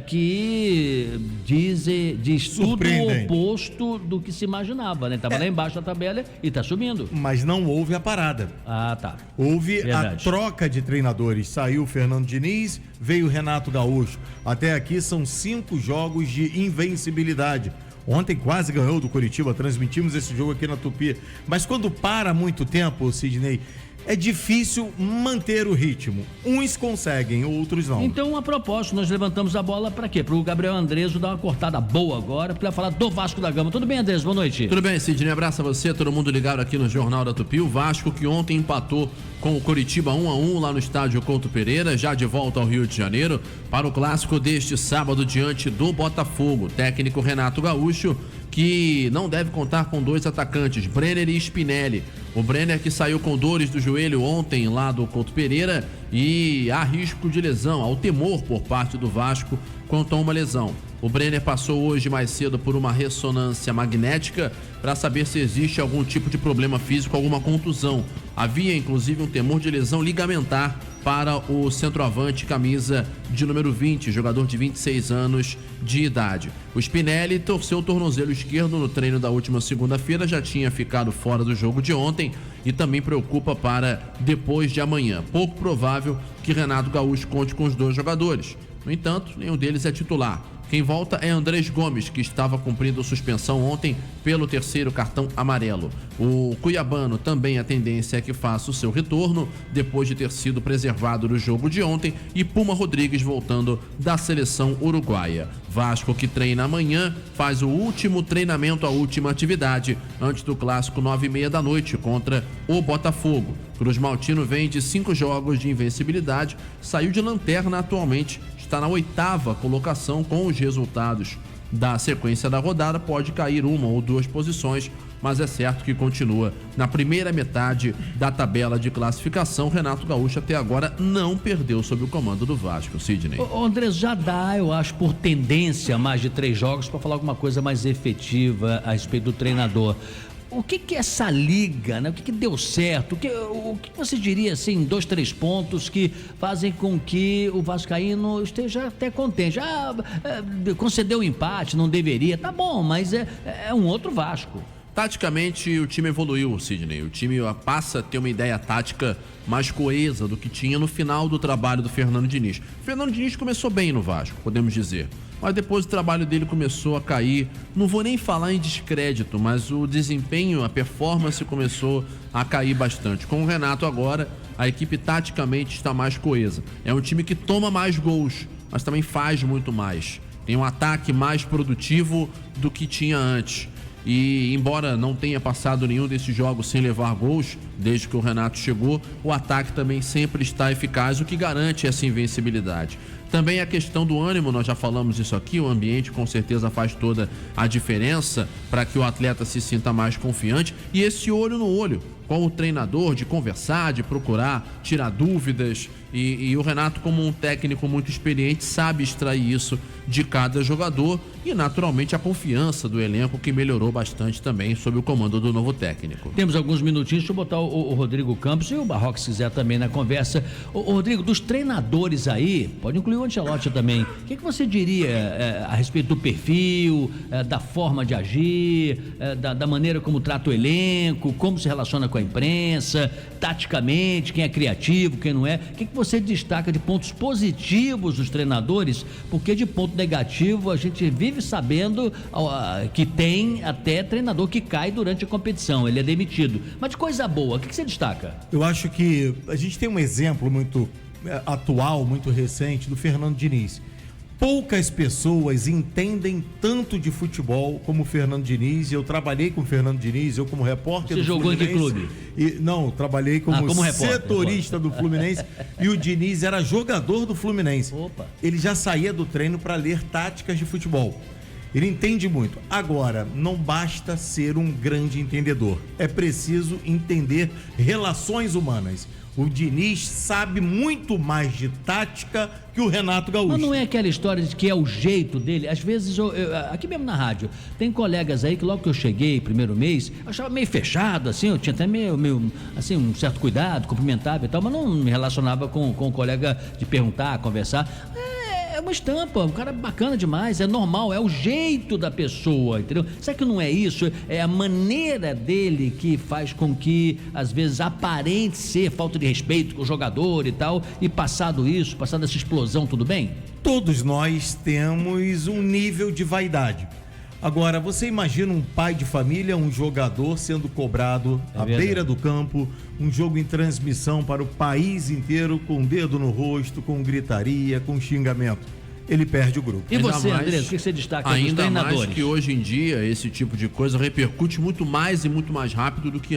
que diz tudo o oposto do que se imaginava, né? Estava lá embaixo da tabela e está subindo. Mas não houve a parada. Ah, tá. Houve a troca de treinadores. Saiu o Fernando Diniz, veio o Renato Gaúcho. Até aqui são 5 jogos de invencibilidade. Ontem quase ganhou do Coritiba, transmitimos esse jogo aqui na Tupi. Mas quando para muito tempo, Sidney, é difícil manter o ritmo. Uns conseguem, outros não. Então, a propósito, nós levantamos a bola para quê? Para o Gabriel Andreso dar uma cortada boa agora, para falar do Vasco da Gama. Tudo bem, Andreso? Boa noite. Tudo bem, Sidney. Abraço a você, todo mundo ligado aqui no Jornal da Tupi. O Vasco que ontem empatou com o Coritiba 1-1 lá no estádio Couto Pereira, já de volta ao Rio de Janeiro, para o clássico deste sábado diante do Botafogo. Técnico Renato Gaúcho, que não deve contar com 2 atacantes, Brenner e Spinelli. O Brenner que saiu com dores do joelho ontem lá do Couto Pereira e há risco de lesão, há o temor por parte do Vasco quanto a uma lesão. O Brenner passou hoje mais cedo por uma ressonância magnética para saber se existe algum tipo de problema físico, alguma contusão. Havia inclusive um temor de lesão ligamentar para o centroavante, camisa de número 20, jogador de 26 anos de idade. O Spinelli torceu o tornozelo esquerdo no treino da última segunda-feira, já tinha ficado fora do jogo de ontem e também preocupa para depois de amanhã. Pouco provável que Renato Gaúcho conte com os 2 jogadores. No entanto, nenhum deles é titular. Quem volta é Andrés Gomes, que estava cumprindo suspensão ontem pelo 3º cartão amarelo. O cuiabano também a tendência é que faça o seu retorno depois de ter sido preservado no jogo de ontem, e Puma Rodrigues voltando da seleção uruguaia. Vasco que treina amanhã, faz o último treinamento, a última atividade antes do clássico 9h30 da noite contra o Botafogo. Cruz Maltino vem de 5 jogos de invencibilidade, saiu de lanterna atualmente, está na 8ª colocação. Com os resultados da sequência da rodada, pode cair 1 ou 2 posições, mas é certo que continua na primeira metade da tabela de classificação. Renato Gaúcho até agora não perdeu sob o comando do Vasco, Sidney. André, já dá, eu acho, por tendência, mais de 3 jogos para falar alguma coisa mais efetiva a respeito do treinador. O que é essa liga, né? O que deu certo? O que você diria, assim, 2, 3 pontos que fazem com que o vascaíno esteja até contente? Concedeu o empate, não deveria, tá bom, mas é um outro Vasco. Taticamente, o time evoluiu, Sidney. O time passa a ter uma ideia tática mais coesa do que tinha no final do trabalho do Fernando Diniz. O Fernando Diniz começou bem no Vasco, podemos dizer. Mas depois o trabalho dele começou a cair. Não vou nem falar em descrédito, mas o desempenho, a performance começou a cair bastante. Com o Renato agora, a equipe taticamente está mais coesa. É um time que toma mais gols, mas também faz muito mais. Tem um ataque mais produtivo do que tinha antes. E embora não tenha passado nenhum desses jogos sem levar gols, desde que o Renato chegou, o ataque também sempre está eficaz, o que garante essa invencibilidade. Também a questão do ânimo, nós já falamos isso aqui, o ambiente com certeza faz toda a diferença para que o atleta se sinta mais confiante, e esse olho no olho com o treinador, de conversar, de procurar tirar dúvidas, E o Renato, como um técnico muito experiente, sabe extrair isso de cada jogador e, naturalmente, a confiança do elenco, que melhorou bastante também sob o comando do novo técnico. Temos alguns minutinhos, deixa eu botar o Rodrigo Campos e o Barroca, se quiser, também na conversa. Rodrigo, dos treinadores aí, pode incluir o Ancelotti também, o que você diria a respeito do perfil, da forma de agir, da maneira como trata o elenco, como se relaciona com a imprensa, taticamente, quem é criativo, quem não é? O que você destaca de pontos positivos dos treinadores? Porque de ponto negativo a gente vive sabendo que tem até treinador que cai durante a competição, ele é demitido. Mas de coisa boa, o que você destaca? Eu acho que a gente tem um exemplo muito atual, muito recente, do Fernando Diniz. Poucas pessoas entendem tanto de futebol como o Fernando Diniz. Eu trabalhei com o Fernando Diniz, eu como repórter do Fluminense. Você jogou em que clube? Não, trabalhei como setorista do Fluminense. E o Diniz era jogador do Fluminense. Opa. Ele já saía do treino para ler táticas de futebol. Ele entende muito. Agora, não basta ser um grande entendedor. É preciso entender relações humanas. O Diniz sabe muito mais de tática que o Renato Gaúcho. Mas não é aquela história de que é o jeito dele? Às vezes, aqui mesmo na rádio, tem colegas aí que logo que eu cheguei, primeiro mês, eu achava meio fechado, assim, eu tinha até meio assim, um certo cuidado, cumprimentava e tal, mas não me relacionava com o colega de perguntar, conversar. É uma estampa, um cara bacana demais, é normal, é o jeito da pessoa, entendeu? Será que não é isso? É a maneira dele que faz com que, às vezes, aparente ser falta de respeito com o jogador e tal, e passada essa explosão, tudo bem? Todos nós temos um nível de vaidade. Agora, você imagina um pai de família, um jogador sendo cobrado à beira do campo, um jogo em transmissão para o país inteiro, com o dedo no rosto, com gritaria, com xingamento. Ele perde o grupo. E você, Andrés, o que você destaca dos treinadores? Ainda mais que hoje em dia esse tipo de coisa repercute muito mais e muito mais rápido do que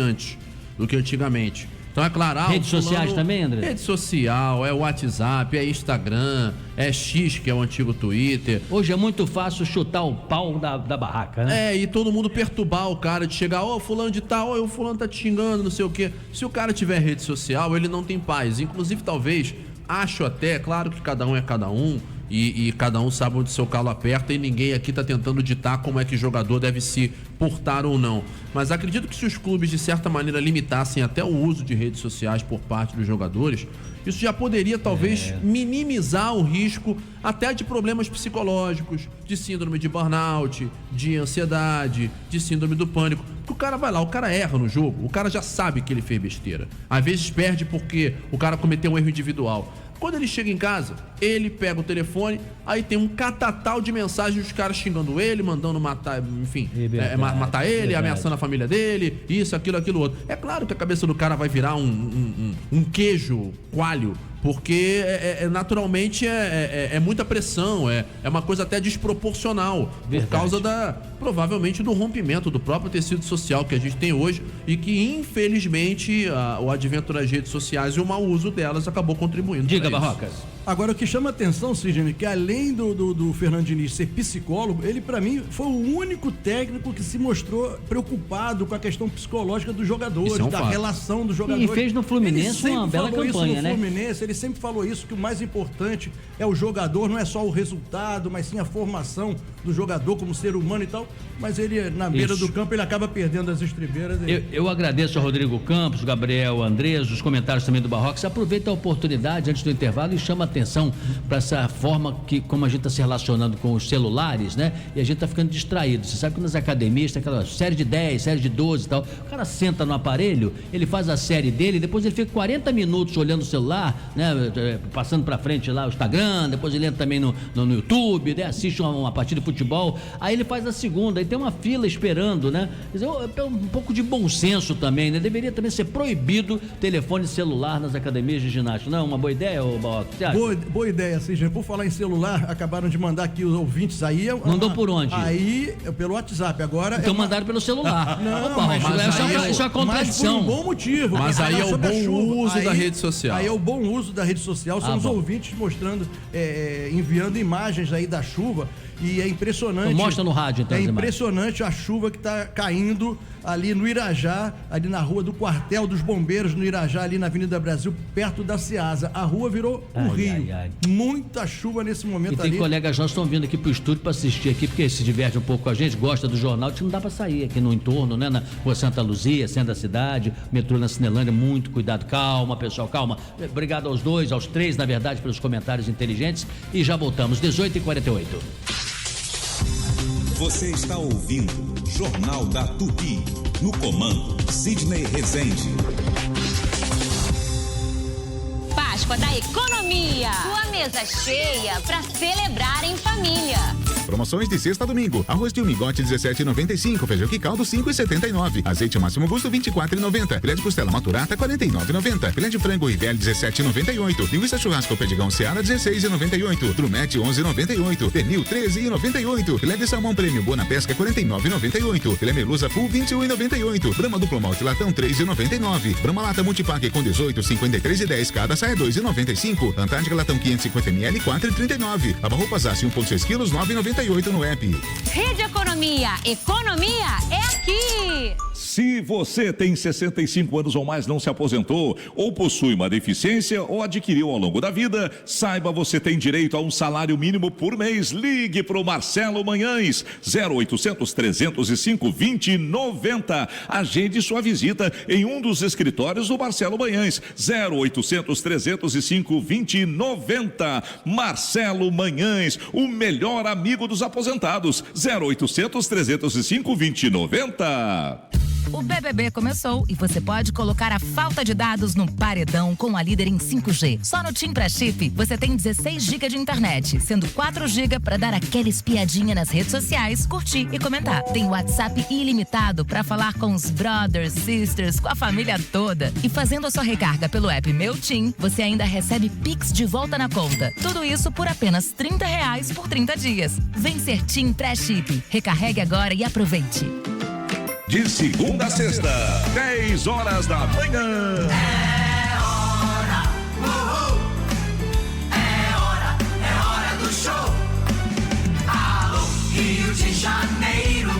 antigamente. Então, é claro... Redes sociais também, André? Rede social, é WhatsApp, é Instagram, é X, que é o antigo Twitter. Hoje é muito fácil chutar o pau da barraca, né? E todo mundo perturbar o cara, de chegar, fulano de tal, o fulano tá te xingando, não sei o quê. Se o cara tiver rede social, ele não tem paz. Inclusive, talvez, acho até, claro que cada um é cada um, e cada um sabe onde seu calo aperta, e ninguém aqui está tentando ditar como é que o jogador deve se portar ou não. Mas acredito que se os clubes, de certa maneira, limitassem até o uso de redes sociais por parte dos jogadores, isso já poderia, talvez, minimizar o risco até de problemas psicológicos, de síndrome de burnout, de ansiedade, de síndrome do pânico. Porque o cara vai lá, o cara erra no jogo, o cara já sabe que ele fez besteira. Às vezes perde porque o cara cometeu um erro individual. Quando ele chega em casa, ele pega o telefone, aí tem um catatal de mensagens dos caras xingando ele, mandando matar, enfim, matar ele, ameaçando a família dele, isso, aquilo, outro. É claro que a cabeça do cara vai virar um queijo coalho, porque naturalmente é muita pressão, é uma coisa até desproporcional, por causa provavelmente do rompimento do próprio tecido social que a gente tem hoje e que, infelizmente, o advento das redes sociais e o mau uso delas acabou contribuindo. Diga, Barrocas. Agora, o que chama atenção, Sidney, que além do Fernando Diniz ser psicólogo, ele, pra mim, foi o único técnico que se mostrou preocupado com a questão psicológica dos jogadores, relação dos jogadores. E fez no Fluminense uma bela campanha, né? Fluminense, ele sempre falou isso, que o mais importante é o jogador, não é só o resultado, mas sim a formação do jogador como ser humano e tal. Mas ele, na beira do campo, ele acaba perdendo as estribeiras. Eu agradeço ao Rodrigo Campos, Gabriel, Andrés, os comentários também do Barroca. Você aproveita a oportunidade antes do intervalo e chama atenção para essa forma como a gente está se relacionando com os celulares, né? E a gente está ficando distraído. Você sabe que nas academias tem aquela série de 10, série de 12 e tal. O cara senta no aparelho, ele faz a série dele, depois ele fica 40 minutos olhando o celular, né? Passando para frente lá o Instagram, depois ele entra também no YouTube, né? Assiste uma partida de futebol, aí ele faz a segunda, aí tem uma fila esperando, né? Quer dizer, um pouco de bom senso também, né? Deveria também ser proibido telefone celular nas academias de ginástica. Não é uma boa ideia, Barroca? Boa ideia, Sidney. Por falar em celular, acabaram de mandar aqui os ouvintes aí. Mandou por onde? Aí, pelo WhatsApp. Agora então mandaram pelo celular. Não, mas isso é uma contradição. Mas por um bom motivo. Mas aí é o bom uso da rede social. Aí é o bom uso da rede social. São os ouvintes mostrando, enviando imagens aí da chuva. E é impressionante. Então mostra no rádio, então. É impressionante a chuva que está caindo ali no Irajá, ali na rua do quartel dos bombeiros no Irajá, ali na Avenida Brasil, perto da Ciasa. A rua virou um rio. Muita chuva nesse momento. E tem ali. colegas nossos que estão vindo aqui pro estúdio para assistir aqui, porque se diverte um pouco com a gente, gosta do jornal, que não dá para sair aqui no entorno, né? Na rua Santa Luzia, centro da cidade, metrô na Cinelândia, muito cuidado. Calma, pessoal, calma. Obrigado aos dois, aos três, na verdade, pelos comentários inteligentes. E já voltamos, 18h48. Você está ouvindo Jornal da Tupi. No comando, Sidney Rezende. Páscoa da Economia. Sua mesa cheia para celebrar em família. Promoções de sexta a domingo. Arroz de umigote 17,95, feijão que caldo 5,79, azeite máximo gosto 24,90, filé de costela maturata 49,90, filé de frango Rivel 17,98, linguiça churrasco Pedigão Seara 16,98, Drumete 11,98, pernil 13,98, filé de salmão prêmio Boa Pesca 49,98, filé merluza full 21,98, Brahma duplo malte latão 3,99, Brahma lata multipack com 18, 53,10 cada sai 2,95, Antártica latão 550 ml 4,39, lava-roupas Aço 1,6 kg 9,98 no app. Rede Economia. Economia é aqui. Se você tem 65 anos ou mais, não se aposentou, ou possui uma deficiência ou adquiriu ao longo da vida, saiba, você tem direito a um salário mínimo por mês. Ligue para o Marcelo Manhães, 0800 305 2090. Agende sua visita em um dos escritórios do Marcelo Manhães, 0800 305 2090. Marcelo Manhães, o melhor amigo dos aposentados, 0800 305 2090. O BBB começou e você pode colocar a falta de dados no paredão com a líder em 5G. Só no TIM Pré-Chip você tem 16 GB de internet, sendo 4 GB para dar aquela espiadinha nas redes sociais, curtir e comentar. Tem WhatsApp ilimitado para falar com os brothers, sisters, com a família toda. E fazendo a sua recarga pelo app Meu TIM, você ainda recebe Pix de volta na conta. Tudo isso por apenas R$30 por 30 dias. Vem ser TIM Pré-Chip. Recarregue agora e aproveite. De segunda a sexta, 10 horas da manhã. É hora do show. Alô, Rio de Janeiro.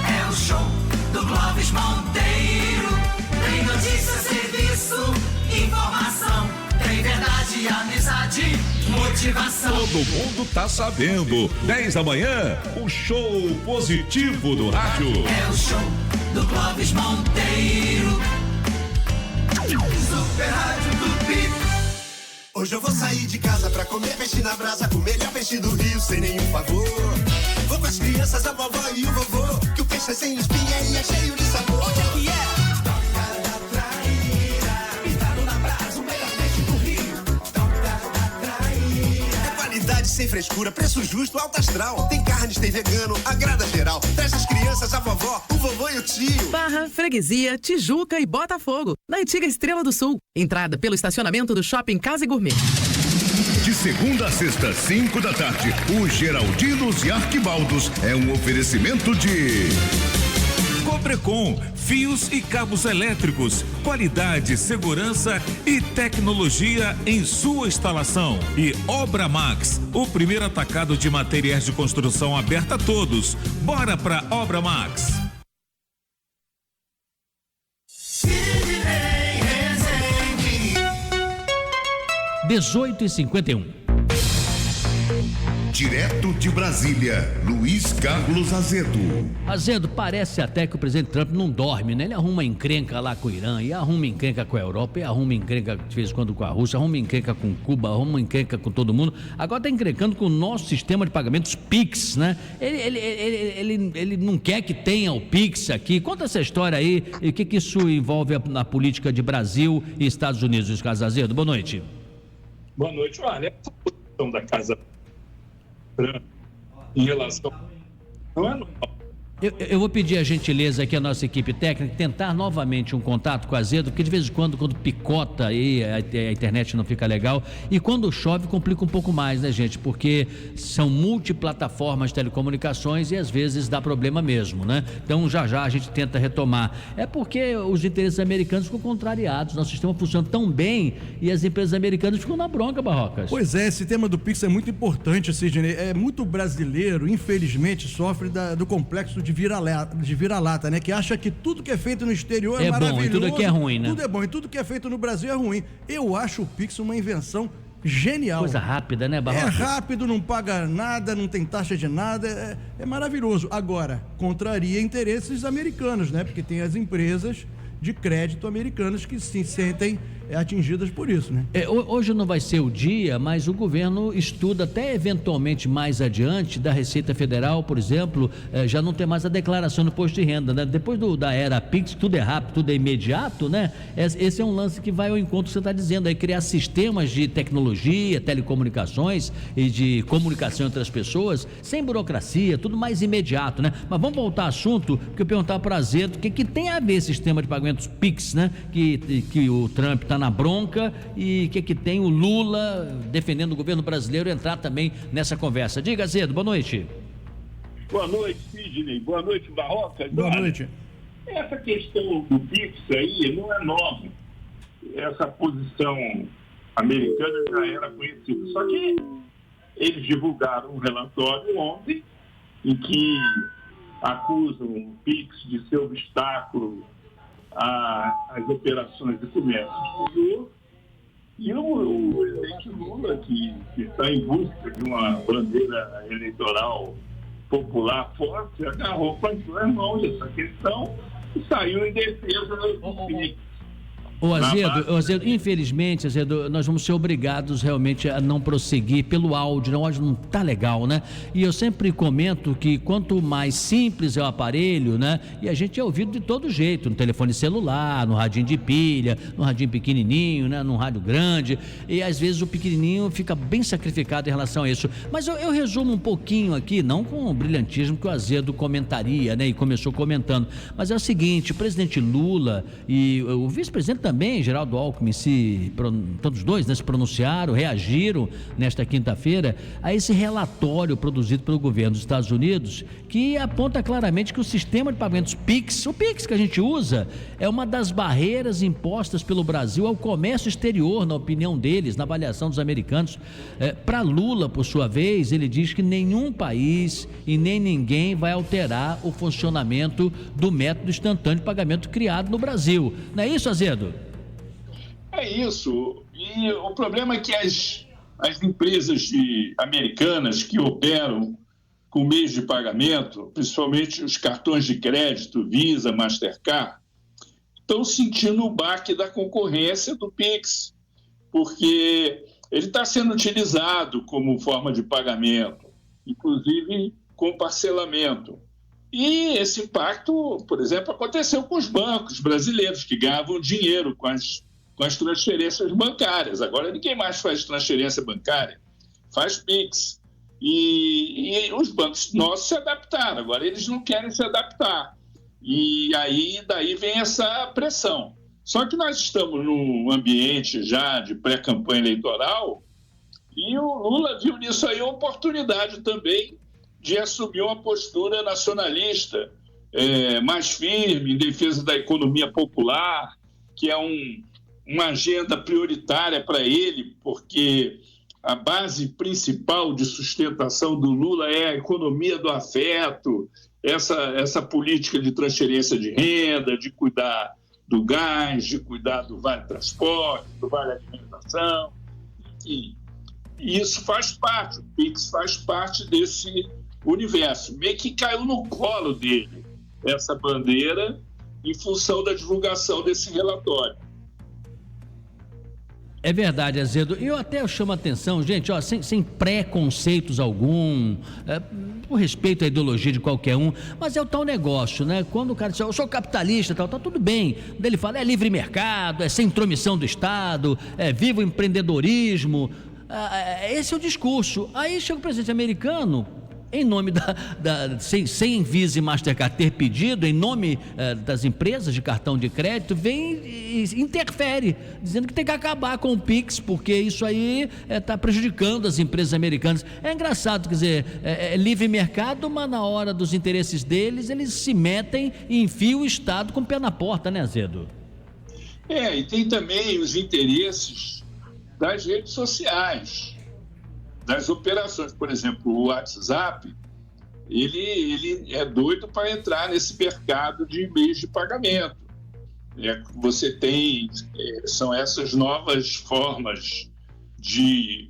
É o show do Clóvis Monteiro. Tem notícia, serviço, informação. Tem verdade, amizade, motivação. Todo mundo tá sabendo. 10 da manhã, o show positivo do rádio. É o show do Clóvis Monteiro. Super Rádio Tupi. Hoje eu vou sair de casa pra comer peixe na brasa, o melhor peixe do Rio sem nenhum favor. Vou com as crianças, a vovó e o vovô, que o peixe é sem espinha e é cheio de sabor. Onde é que é? Sem frescura, preço justo, alto astral. Tem carnes, tem vegano, agrada geral. Traz as crianças, a vovó, o vovô e o tio. Barra, Freguesia, Tijuca e Botafogo. Na antiga Estrela do Sul. Entrada pelo estacionamento do Shopping Casa e Gourmet. De segunda a sexta, 5 da tarde, o Geraldinos e Arquibaldos é um oferecimento de... Cobrecon, fios e cabos elétricos, qualidade, segurança e tecnologia em sua instalação. E Obra Max, o primeiro atacado de materiais de construção aberto a todos. Bora pra Obra Max. 18h51. Direto de Brasília, Luiz Carlos Azedo. Azedo, parece até que o presidente Trump não dorme, né? Ele arruma encrenca lá com o Irã, e arruma encrenca com a Europa, e arruma encrenca de vez em quando com a Rússia, arruma encrenca com Cuba, arruma encrenca com todo mundo. Agora tá encrencando com o nosso sistema de pagamentos PIX, né? Ele não quer que tenha o PIX aqui. Conta essa história aí e o que isso envolve na política de Brasil e Estados Unidos, Luiz Carlos Azedo. Boa noite. Boa noite. Olha, essa posição da Casa em relação... Não é normal. Eu vou pedir a gentileza aqui à nossa equipe técnica tentar novamente um contato com a Azedo, porque de vez em quando picota aí a internet não fica legal, e quando chove complica um pouco mais, né, gente? Porque são multiplataformas de telecomunicações e às vezes dá problema mesmo, né? Então já a gente tenta retomar. É porque os interesses americanos ficam contrariados, nosso sistema funciona tão bem e as empresas americanas ficam na bronca, Barrocas. Pois é, esse tema do Pix é muito importante, Sidney. É muito brasileiro, infelizmente, sofre do complexo de de vira-lata, né? Que acha que tudo que é feito no exterior é maravilhoso. Bom, e tudo que é ruim, né? Tudo é bom, e tudo que é feito no Brasil é ruim. Eu acho o Pix uma invenção genial. Coisa rápida, né, Barroca? É rápido, não paga nada, não tem taxa de nada, é maravilhoso. Agora, contraria interesses americanos, né? Porque tem as empresas de crédito americanas que se sentem atingidas por isso, né? Hoje não vai ser o dia, mas o governo estuda até eventualmente mais adiante da Receita Federal, por exemplo, já não ter mais a declaração no imposto de renda, né? Depois da era Pix, tudo é rápido, tudo é imediato, né? Esse é um lance que vai ao encontro que você está dizendo, aí criar sistemas de tecnologia, telecomunicações e de comunicação entre as pessoas, sem burocracia, tudo mais imediato, né? Mas vamos voltar ao assunto, porque eu perguntar para o Azedo, o que tem a ver esse sistema de pagamentos Pix, né? Que o Trump está na bronca e o que tem o Lula defendendo o governo brasileiro entrar também nessa conversa. Diga, Azedo, boa noite. Boa noite, Sidney. Boa noite, Barroca. Boa noite. Essa questão do Pix aí não é nova. Essa posição americana já era conhecida. Só que eles divulgaram um relatório ontem em que acusam o Pix de ser obstáculo às operações de comércio exterior, e o presidente Lula, que está em busca de uma bandeira eleitoral popular forte, agarrou com as duas mãos essa questão e saiu em defesa do Pix. Azedo, infelizmente, Azedo, nós vamos ser obrigados realmente a não prosseguir pelo áudio, o áudio não tá legal, né? E eu sempre comento que quanto mais simples é o aparelho, né? E a gente é ouvido de todo jeito, no telefone celular, no radinho de pilha, no radinho pequenininho, né? No rádio grande, e às vezes o pequenininho fica bem sacrificado em relação a isso. Mas eu resumo um pouquinho aqui, não com o brilhantismo que o Azedo comentaria, né? E começou comentando, mas é o seguinte, o presidente Lula e o vice-presidente também, Geraldo Alckmin, todos dois, né, se pronunciaram, reagiram nesta quinta-feira a esse relatório produzido pelo governo dos Estados Unidos, que aponta claramente que o sistema de pagamentos Pix, o Pix que a gente usa, é uma das barreiras impostas pelo Brasil ao comércio exterior, na opinião deles, na avaliação dos americanos. Para Lula, por sua vez, ele diz que nenhum país e nem ninguém vai alterar o funcionamento do método instantâneo de pagamento criado no Brasil. Não é isso, Azedo? É isso. E o problema é que as empresas americanas que operam com meios de pagamento, principalmente os cartões de crédito, Visa, Mastercard, estão sentindo o baque da concorrência do Pix, porque ele está sendo utilizado como forma de pagamento, inclusive com parcelamento. E esse impacto, por exemplo, aconteceu com os bancos brasileiros, que ganhavam dinheiro com as transferências bancárias. Agora ninguém mais faz transferência bancária, faz Pix. E os bancos nossos se adaptaram, agora eles não querem se adaptar. E daí vem essa pressão. Só que nós estamos num ambiente já de pré-campanha eleitoral e o Lula viu nisso aí uma oportunidade também de assumir uma postura nacionalista mais firme, em defesa da economia popular, que é uma agenda prioritária para ele, porque a base principal de sustentação do Lula é a economia do afeto, essa política de transferência de renda, de cuidar do gás, de cuidar do Vale Transporte, do Vale Alimentação, enfim. E isso faz parte, o Pix faz parte desse universo. Meio que caiu no colo dele essa bandeira em função da divulgação desse relatório. É verdade, Azedo. Eu até chamo a atenção, gente, sem preconceitos algum, por respeito à ideologia de qualquer um, mas é o tal negócio, né? Quando o cara diz, eu sou capitalista, tá tudo bem. Ele fala, é livre mercado, é sem intromissão do Estado, é viva o empreendedorismo. Esse é o discurso. Aí chega o presidente americano, em nome sem Visa e Mastercard ter pedido, em nome das empresas de cartão de crédito, vem e interfere, dizendo que tem que acabar com o Pix, porque isso aí está prejudicando as empresas americanas. É engraçado, quer dizer, é livre mercado, mas na hora dos interesses deles, eles se metem e enfiam o Estado com o pé na porta, né, Azedo? E tem também os interesses das redes sociais, das operações. Por exemplo, o WhatsApp, ele é doido para entrar nesse mercado de meios de pagamento. Você tem, são essas novas formas de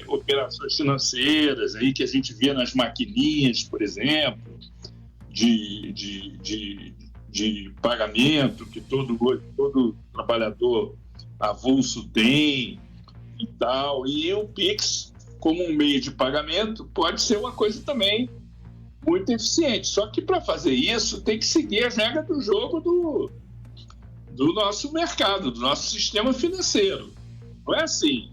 operações financeiras aí que a gente vê nas maquininhas, por exemplo, de pagamento que todo trabalhador avulso tem e tal. E o Pix, como um meio de pagamento, pode ser uma coisa também muito eficiente. Só que para fazer isso tem que seguir as regras do jogo do nosso mercado, do nosso sistema financeiro. Não é assim.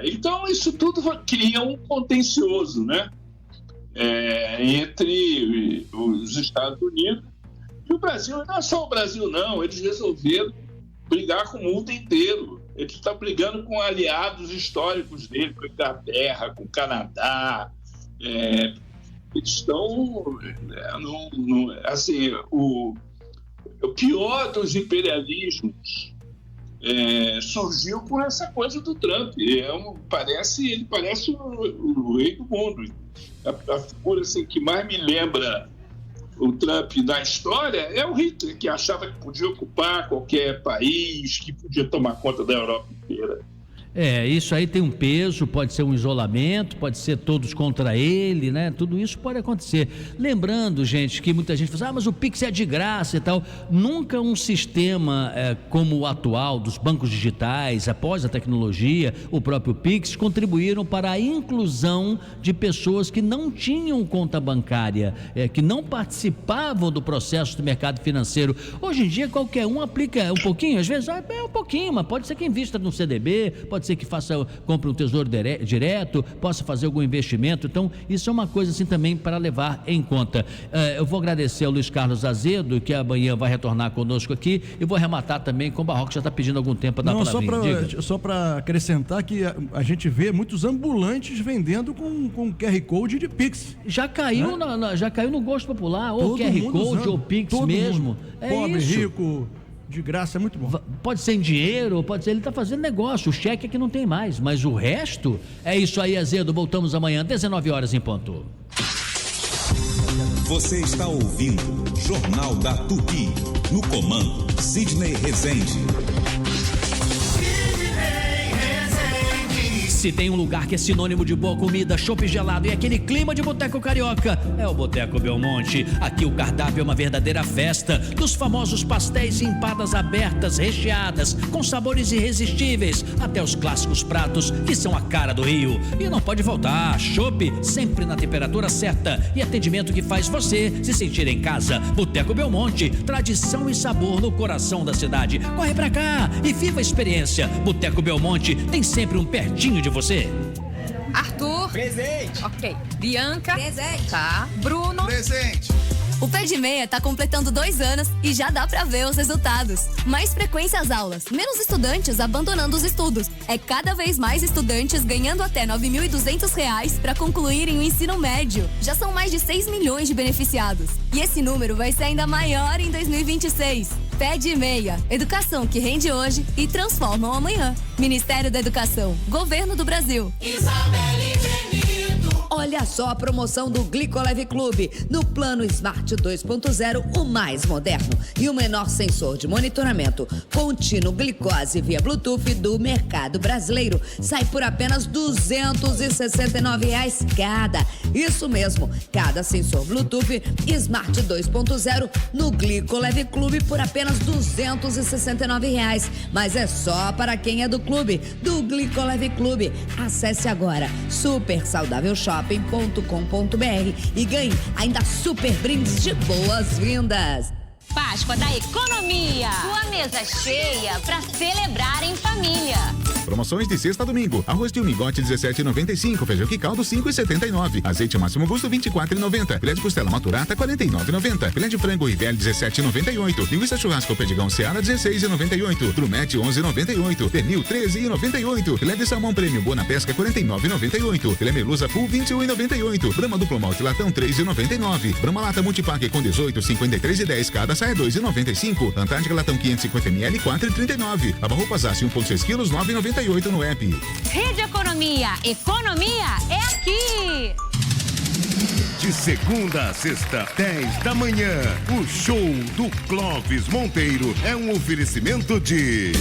Então isso tudo cria um contencioso, né? Entre os Estados Unidos e o Brasil. Não é só o Brasil, não. Eles resolveram brigar com o mundo inteiro. Ele está brigando com aliados históricos dele, com a Inglaterra, com o Canadá. Eles estão... assim, o pior dos imperialismos surgiu com essa coisa do Trump. Ele parece o rei do mundo. A figura assim, que mais me lembra o Trump da história é o Hitler, que achava que podia ocupar qualquer país, que podia tomar conta da Europa inteira. Isso aí tem um peso, pode ser um isolamento, pode ser todos contra ele, né? Tudo isso pode acontecer. Lembrando, gente, que muita gente fala, mas o Pix é de graça e tal. Nunca um sistema como o atual, dos bancos digitais, após a tecnologia, o próprio Pix, contribuíram para a inclusão de pessoas que não tinham conta bancária, que não participavam do processo do mercado financeiro. Hoje em dia, qualquer um aplica um pouquinho, às vezes um pouquinho, mas pode ser que invista no CDB, pode ser que compre um tesouro direto, possa fazer algum investimento. Então isso é uma coisa assim também para levar em conta. Eu vou agradecer ao Luiz Carlos Azedo, que amanhã vai retornar conosco aqui, e vou arrematar também com o Barroco, que já está pedindo algum tempo para dar palavrinha. Só para acrescentar que a gente vê muitos ambulantes vendendo com QR Code de Pix. Já caiu, já caiu no gosto popular, ou QR Code usando, ou Pix mesmo. Pobre, rico, de graça, é muito bom. Pode ser em dinheiro, pode ser, ele está fazendo negócio, o cheque é que não tem mais, mas o resto é isso aí, Azedo. Voltamos amanhã, 19 horas em ponto. Você está ouvindo Jornal da Tupi, no comando Sidney Rezende. Se tem um lugar que é sinônimo de boa comida, chopp gelado e aquele clima de boteco carioca, é o Boteco Belmonte. Aqui o cardápio é uma verdadeira festa, dos famosos pastéis e empadas abertas, recheadas, com sabores irresistíveis, até os clássicos pratos que são a cara do Rio. E não pode faltar, chopp sempre na temperatura certa e atendimento que faz você se sentir em casa. Boteco Belmonte, tradição e sabor no coração da cidade. Corre pra cá e viva a experiência. Boteco Belmonte tem sempre um pertinho de você. Arthur. Presente. Ok. Bianca. Presente. Tá. Bruno. Presente. O Pé de Meia tá completando 2 anos e já dá pra ver os resultados. Mais frequência às aulas, menos estudantes abandonando os estudos. É cada vez mais estudantes ganhando até R$ 9.200 para concluírem o ensino médio. Já são mais de 6 milhões de beneficiados. E esse número vai ser ainda maior em 2026. Pé de Meia. Educação que rende hoje e transforma o amanhã. Ministério da Educação. Governo do Brasil. Isabelle Benito. Olha só a promoção do Glicoleve Clube. No plano Smart 2.0, o mais moderno e o menor sensor de monitoramento contínuo glicose via Bluetooth do mercado brasileiro. Sai por apenas R$ 269 cada. Isso mesmo, cada sensor Bluetooth Smart 2.0 no Glicoleve Clube por apenas R$ 269. Mas é só para quem é do clube, do Glicoleve Clube. Acesse agora supersaudávelshop.com.br e ganhe ainda super brindes de boas-vindas. Páscoa da Economia. Sua mesa cheia para celebrar em família. Promoções de sexta a domingo. Arroz de migote 17,95, feijão que caldo 5,79, azeite máximo custo 24,90, filé de costela maturata 49,90, filé de frango Rivel 17,98, linguiça churrasco Pedigão Seara 16,98, Drumete 11,98, pernil 13,98, filé de salmão prêmio Boa Pesca 49,98, filé melusa full 21,98, Brahma duplo malte latão 3,99, Brahma lata multipack com 18, 53,10 cada sai 2,95, Antártica latão 550 ml 4,39, lava-roupas Aço 1,6 kg 9,98 no app. Rede Economia. Economia é aqui. De segunda a sexta, 10 da manhã, o show do Clóvis Monteiro é um oferecimento de...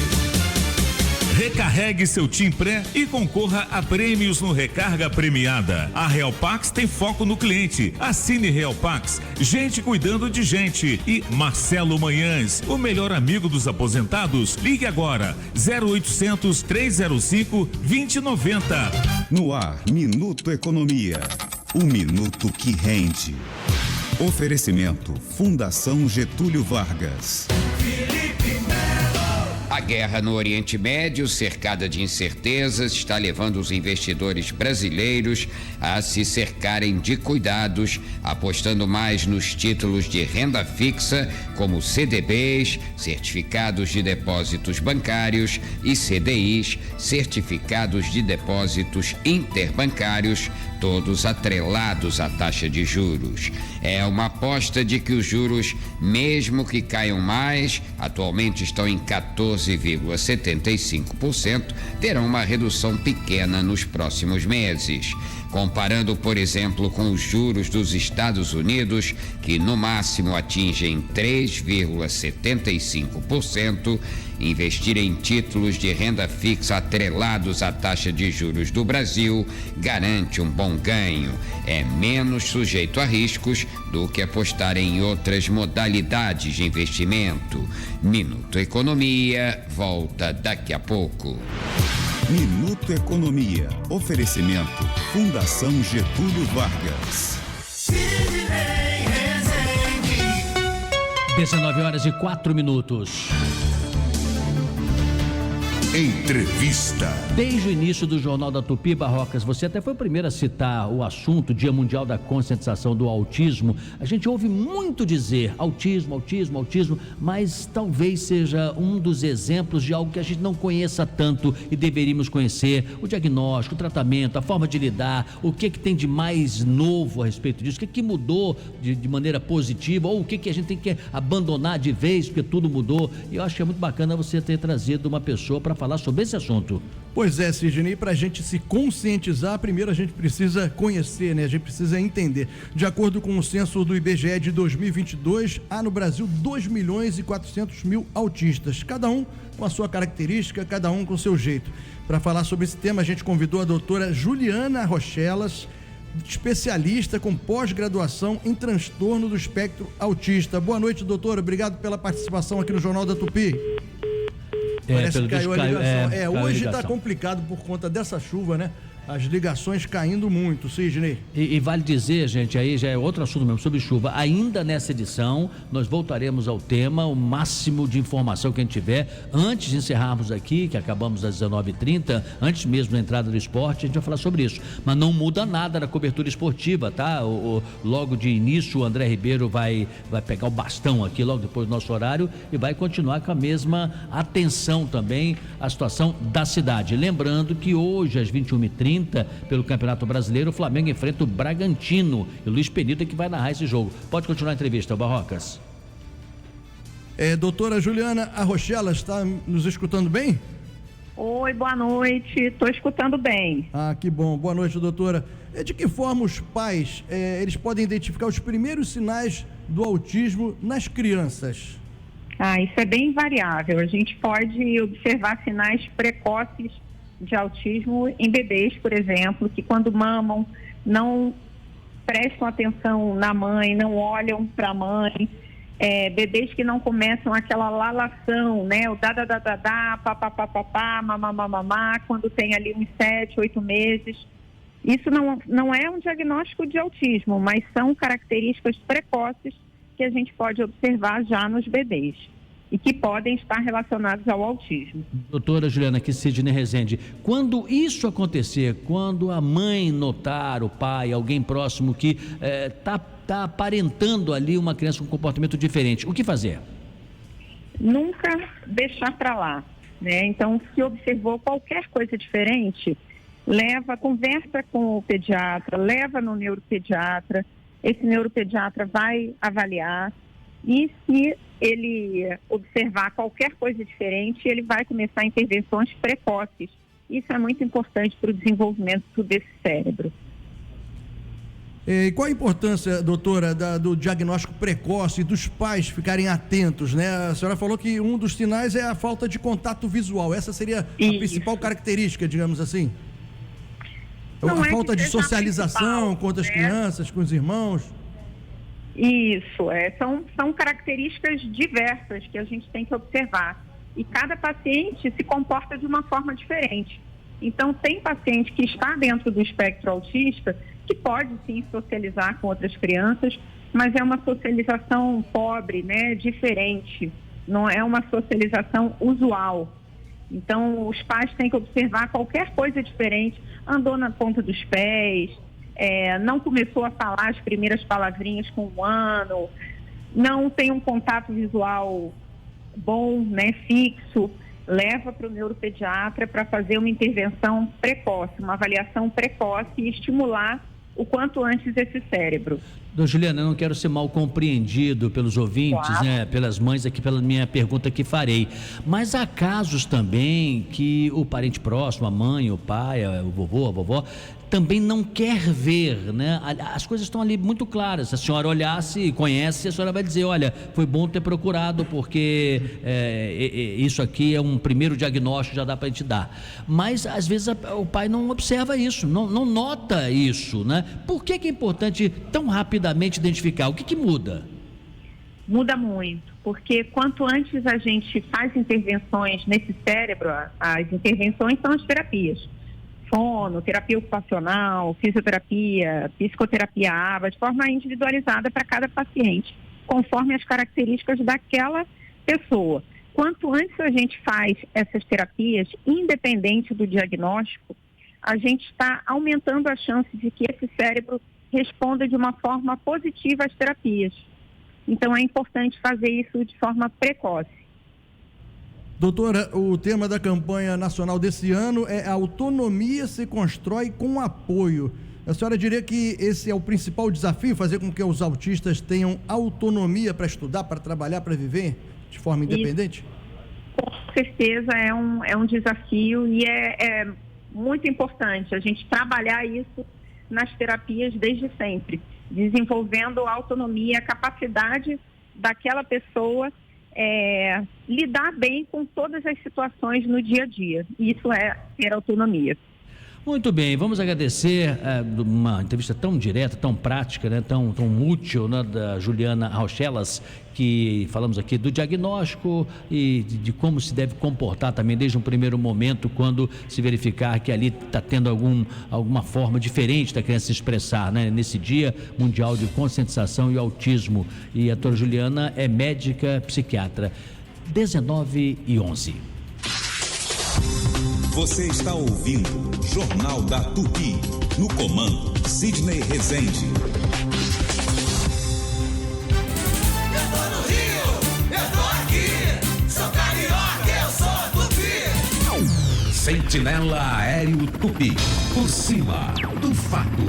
Recarregue seu TIM Pré e concorra a prêmios no Recarga Premiada. A Real Pax tem foco no cliente. Assine Real Pax, gente cuidando de gente. E Marcelo Manhãs, o melhor amigo dos aposentados. Ligue agora, 0800 305 2090. No ar, Minuto Economia. O minuto que rende. Oferecimento Fundação Getúlio Vargas. A guerra no Oriente Médio, cercada de incertezas, está levando os investidores brasileiros a se cercarem de cuidados, apostando mais nos títulos de renda fixa, como CDBs, certificados de depósitos bancários, e CDIs, certificados de depósitos interbancários, todos atrelados à taxa de juros. É uma aposta de que os juros, mesmo que caiam mais, atualmente estão em 14,75%, terão uma redução pequena nos próximos meses. Comparando, por exemplo, com os juros dos Estados Unidos, que no máximo atingem 3,75%, investir em títulos de renda fixa atrelados à taxa de juros do Brasil garante um bom ganho. É menos sujeito a riscos do que apostar em outras modalidades de investimento. Minuto Economia volta daqui a pouco. Minuto Economia. Oferecimento Fundação Getúlio Vargas. 19h04. Entrevista. Desde o início do Jornal da Tupi, Barrocas, você até foi o primeiro a citar o assunto, Dia Mundial da Conscientização do Autismo. A gente ouve muito dizer autismo, autismo, autismo, mas talvez seja um dos exemplos de algo que a gente não conheça tanto e deveríamos conhecer: o diagnóstico, o tratamento, a forma de lidar, o que tem de mais novo a respeito disso, o que mudou de maneira positiva, ou o que a gente tem que abandonar de vez, porque tudo mudou. E eu acho que é muito bacana você ter trazido uma pessoa para falar sobre esse assunto. Pois é, Sidney, para a gente se conscientizar, primeiro a gente precisa conhecer, né? A gente precisa entender. De acordo com o censo do IBGE de 2022, há no Brasil 2.400.000 autistas, cada um com a sua característica, cada um com o seu jeito. Para falar sobre esse tema, a gente convidou a doutora Juliana Rochelas, especialista com pós-graduação em transtorno do espectro autista. Boa noite, doutora. Obrigado pela participação aqui no Jornal da Tupi. Parece que caiu a ligação. Hoje está complicado por conta dessa chuva, né? As ligações caindo muito, Sidney. E vale dizer, gente, aí já é outro assunto mesmo, sobre chuva. Ainda nessa edição, nós voltaremos ao tema, o máximo de informação que a gente tiver. Antes de encerrarmos aqui, que acabamos às 19h30, antes mesmo da entrada do esporte, a gente vai falar sobre isso. Mas não muda nada na cobertura esportiva, tá? Logo de início, o André Ribeiro vai pegar o bastão aqui, logo depois do nosso horário, e vai continuar com a mesma atenção também à situação da cidade. Lembrando que hoje, às 21h30, pelo Campeonato Brasileiro, o Flamengo enfrenta o Bragantino, e o Luiz Penito é que vai narrar esse jogo. Pode continuar a entrevista, Barrocas. Doutora Juliana Rochelas, está nos escutando bem? Oi, boa noite, estou escutando bem. Ah, que bom, boa noite, doutora. De que forma os pais, eles podem identificar os primeiros sinais do autismo nas crianças? Isso é bem variável. A gente pode observar sinais precoces de autismo em bebês, por exemplo, que quando mamam não prestam atenção na mãe, não olham para a mãe, bebês que não começam aquela lalação, né, o da, papapá, mamamamamá, quando tem ali uns 7, 8 meses. Isso não é um diagnóstico de autismo, mas são características precoces que a gente pode observar já nos bebês e que podem estar relacionados ao autismo. Doutora Juliana, aqui Sidney Rezende, quando isso acontecer, quando a mãe notar, o pai, alguém próximo que está aparentando ali uma criança com um comportamento diferente, o que fazer? Nunca deixar para lá, né? Então, se observou qualquer coisa diferente, conversa com o pediatra, leva no neuropediatra, esse neuropediatra vai avaliar, e se ele observar qualquer coisa diferente, ele vai começar intervenções precoces. Isso é muito importante para o desenvolvimento desse cérebro. E qual a importância, doutora, do diagnóstico precoce e dos pais ficarem atentos, né? A senhora falou que um dos sinais é a falta de contato visual. Essa seria a principal característica, digamos assim? A falta de socialização com outras crianças, com os irmãos? Isso, são características diversas que a gente tem que observar. E cada paciente se comporta de uma forma diferente. Então, tem paciente que está dentro do espectro autista que pode sim socializar com outras crianças, mas é uma socialização pobre, né, diferente, não é uma socialização usual. Então, os pais têm que observar qualquer coisa diferente, andou na ponta dos pés, não começou a falar as primeiras palavrinhas com 1 ano, não tem um contato visual bom, né, fixo, leva para o neuropediatra para fazer uma intervenção precoce, uma avaliação precoce e estimular o quanto antes esse cérebro. Dona Juliana, eu não quero ser mal compreendido pelos ouvintes, claro, né, pelas mães aqui, pela minha pergunta que farei, mas há casos também que o parente próximo, a mãe, o pai, o vovô, a vovó, também não quer ver, né? As coisas estão ali muito claras. Se a senhora olhasse, conhece, a senhora vai dizer, olha, foi bom ter procurado, porque isso aqui é um primeiro diagnóstico, já dá para a gente dar. Mas, às vezes, o pai não observa isso, não nota isso, né? Por que é importante tão rapidamente identificar? O que muda? Muda muito, porque quanto antes a gente faz intervenções nesse cérebro, as intervenções são as terapias. Fono, terapia ocupacional, fisioterapia, psicoterapia ABA, de forma individualizada para cada paciente, conforme as características daquela pessoa. Quanto antes a gente faz essas terapias, independente do diagnóstico, a gente está aumentando a chance de que esse cérebro responda de uma forma positiva às terapias. Então é importante fazer isso de forma precoce. Doutora, o tema da campanha nacional desse ano é a autonomia se constrói com apoio. A senhora diria que esse é o principal desafio, fazer com que os autistas tenham autonomia para estudar, para trabalhar, para viver de forma independente? Com certeza é um desafio e é muito importante a gente trabalhar isso nas terapias desde sempre, desenvolvendo a autonomia, a capacidade daquela pessoa lidar bem com todas as situações no dia a dia. Isso é ter autonomia. Muito bem, vamos agradecer uma entrevista tão direta, tão prática, né, tão útil, né, da Juliana Rochelas, que falamos aqui do diagnóstico e de como se deve comportar também desde um primeiro momento, quando se verificar que ali está tendo alguma forma diferente da criança se expressar, né, nesse Dia Mundial de Conscientização e Autismo. E a doutora Juliana é médica psiquiatra. 19h11. Você está ouvindo Jornal da Tupi. No comando, Sidney Rezende. Eu tô no Rio, eu tô aqui. Sou carioca, eu sou Tupi. Sentinela Aéreo Tupi. Por cima do fato.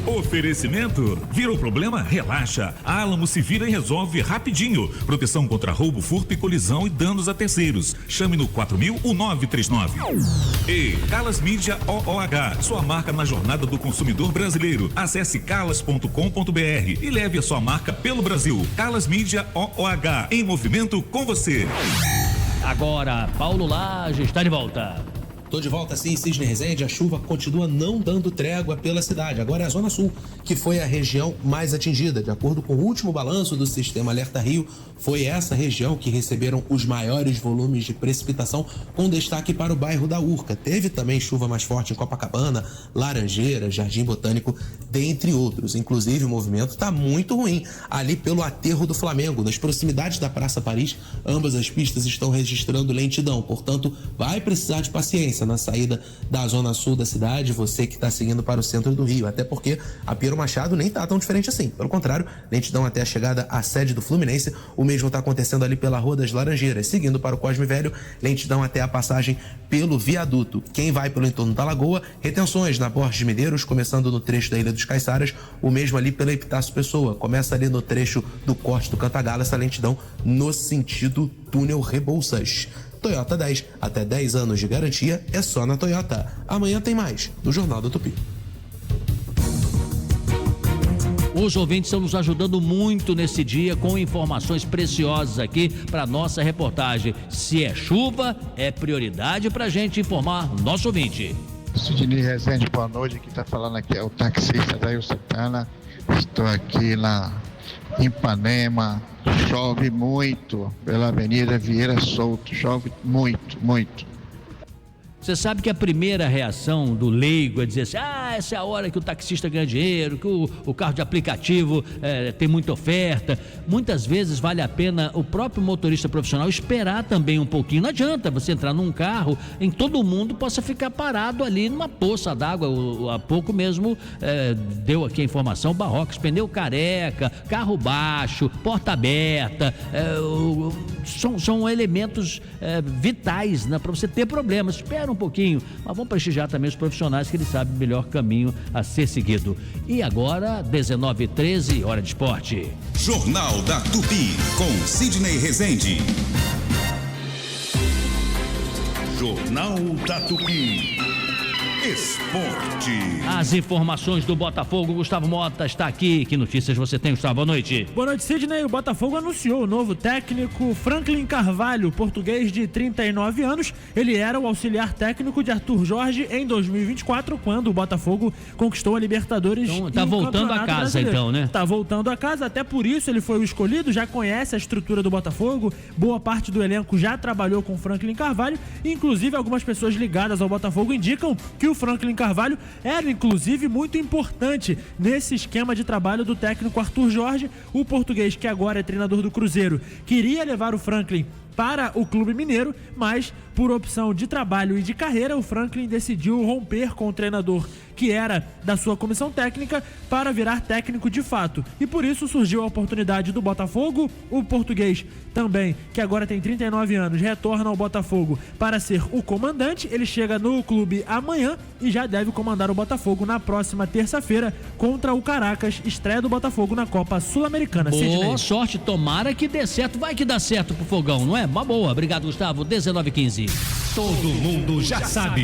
Oferecimento? Virou problema? Relaxa. A Alamo se vira e resolve rapidinho. Proteção contra roubo, furto e colisão e danos a terceiros. Chame no 4000-1939. E Calas Mídia OOH, sua marca na jornada do consumidor brasileiro. Acesse calas.com.br e leve a sua marca pelo Brasil. Calas Mídia OOH, em movimento com você. Agora, Paulo Lage está de volta. Tô de volta sim, Sidney Rezende. A chuva continua não dando trégua pela cidade. Agora é a Zona Sul, que foi a região mais atingida. De acordo com o último balanço do Sistema Alerta Rio, foi essa região que receberam os maiores volumes de precipitação, com destaque para o bairro da Urca. Teve também chuva mais forte em Copacabana, Laranjeiras, Jardim Botânico, dentre outros. Inclusive, o movimento está muito ruim ali pelo aterro do Flamengo, nas proximidades da Praça Paris. Ambas as pistas estão registrando lentidão, portanto, vai precisar de paciência na saída da Zona Sul da cidade, você que está seguindo para o centro do Rio, até porque a Piero Machado nem está tão diferente assim. Pelo contrário, lentidão até a chegada à sede do Fluminense. O mesmo está acontecendo ali pela Rua das Laranjeiras. Seguindo para o Cosme Velho, lentidão até a passagem pelo viaduto. Quem vai pelo entorno da Lagoa, retenções na Borges Medeiros, começando no trecho da Ilha dos Caiçaras, o mesmo ali pela Epitácio Pessoa. Começa ali no trecho do corte do Cantagalo, essa lentidão no sentido túnel Rebouças. Toyota 10, até 10 anos de garantia é só na Toyota. Amanhã tem mais, no Jornal da Tupi. Os ouvintes estão nos ajudando muito nesse dia com informações preciosas aqui para nossa reportagem. Se é chuva, é prioridade para a gente informar o nosso ouvinte. Sidney Rezende, boa noite. Quem está falando aqui é o taxista Dail Santana. Estou aqui em Ipanema. Chove muito pela Avenida Vieira Souto. Chove muito, muito. Você sabe que a primeira reação do leigo é dizer assim, essa é a hora que o taxista ganha dinheiro, que o carro de aplicativo tem muita oferta. Muitas vezes vale a pena o próprio motorista profissional esperar também um pouquinho. Não adianta você entrar num carro em todo mundo possa ficar parado ali numa poça d'água. Há pouco mesmo deu aqui a informação, Barrocas, pneu careca, carro baixo, porta aberta, são elementos vitais, né, para você ter problemas. Espera um pouquinho, mas vamos prestigiar também os profissionais que eles sabem o melhor caminho a ser seguido. E agora, 19h13, hora de esporte. Jornal da Tupi, com Sidney Rezende. Jornal da Tupi. Esporte. As informações do Botafogo, Gustavo Mota está aqui. Que notícias você tem, Gustavo? Boa noite. Boa noite, Sidney. O Botafogo anunciou o novo técnico Franklin Carvalho, português de 39 anos. Ele era o auxiliar técnico de Arthur Jorge em 2024, quando o Botafogo conquistou a Libertadores. Então, tá voltando a casa, brasileiro. Então, né? Tá voltando a casa, até por isso ele foi o escolhido, já conhece a estrutura do Botafogo, boa parte do elenco já trabalhou com Franklin Carvalho, inclusive algumas pessoas ligadas ao Botafogo indicam que o Franklin Carvalho era, inclusive, muito importante nesse esquema de trabalho do técnico Arthur Jorge. O português, que agora é treinador do Cruzeiro, queria levar o Franklin para o Clube Mineiro, mas por opção de trabalho e de carreira, o Franklin decidiu romper com o treinador que era da sua comissão técnica para virar técnico de fato. E por isso surgiu a oportunidade do Botafogo. O português também, que agora tem 39 anos, retorna ao Botafogo para ser o comandante. Ele chega no clube amanhã e já deve comandar o Botafogo na próxima terça-feira contra o Caracas, estreia do Botafogo na Copa Sul-Americana. Boa sorte, tomara que dê certo. Vai que dá certo pro Fogão, não é? Uma boa. Obrigado, Gustavo. 19h15. Todo mundo já sabe.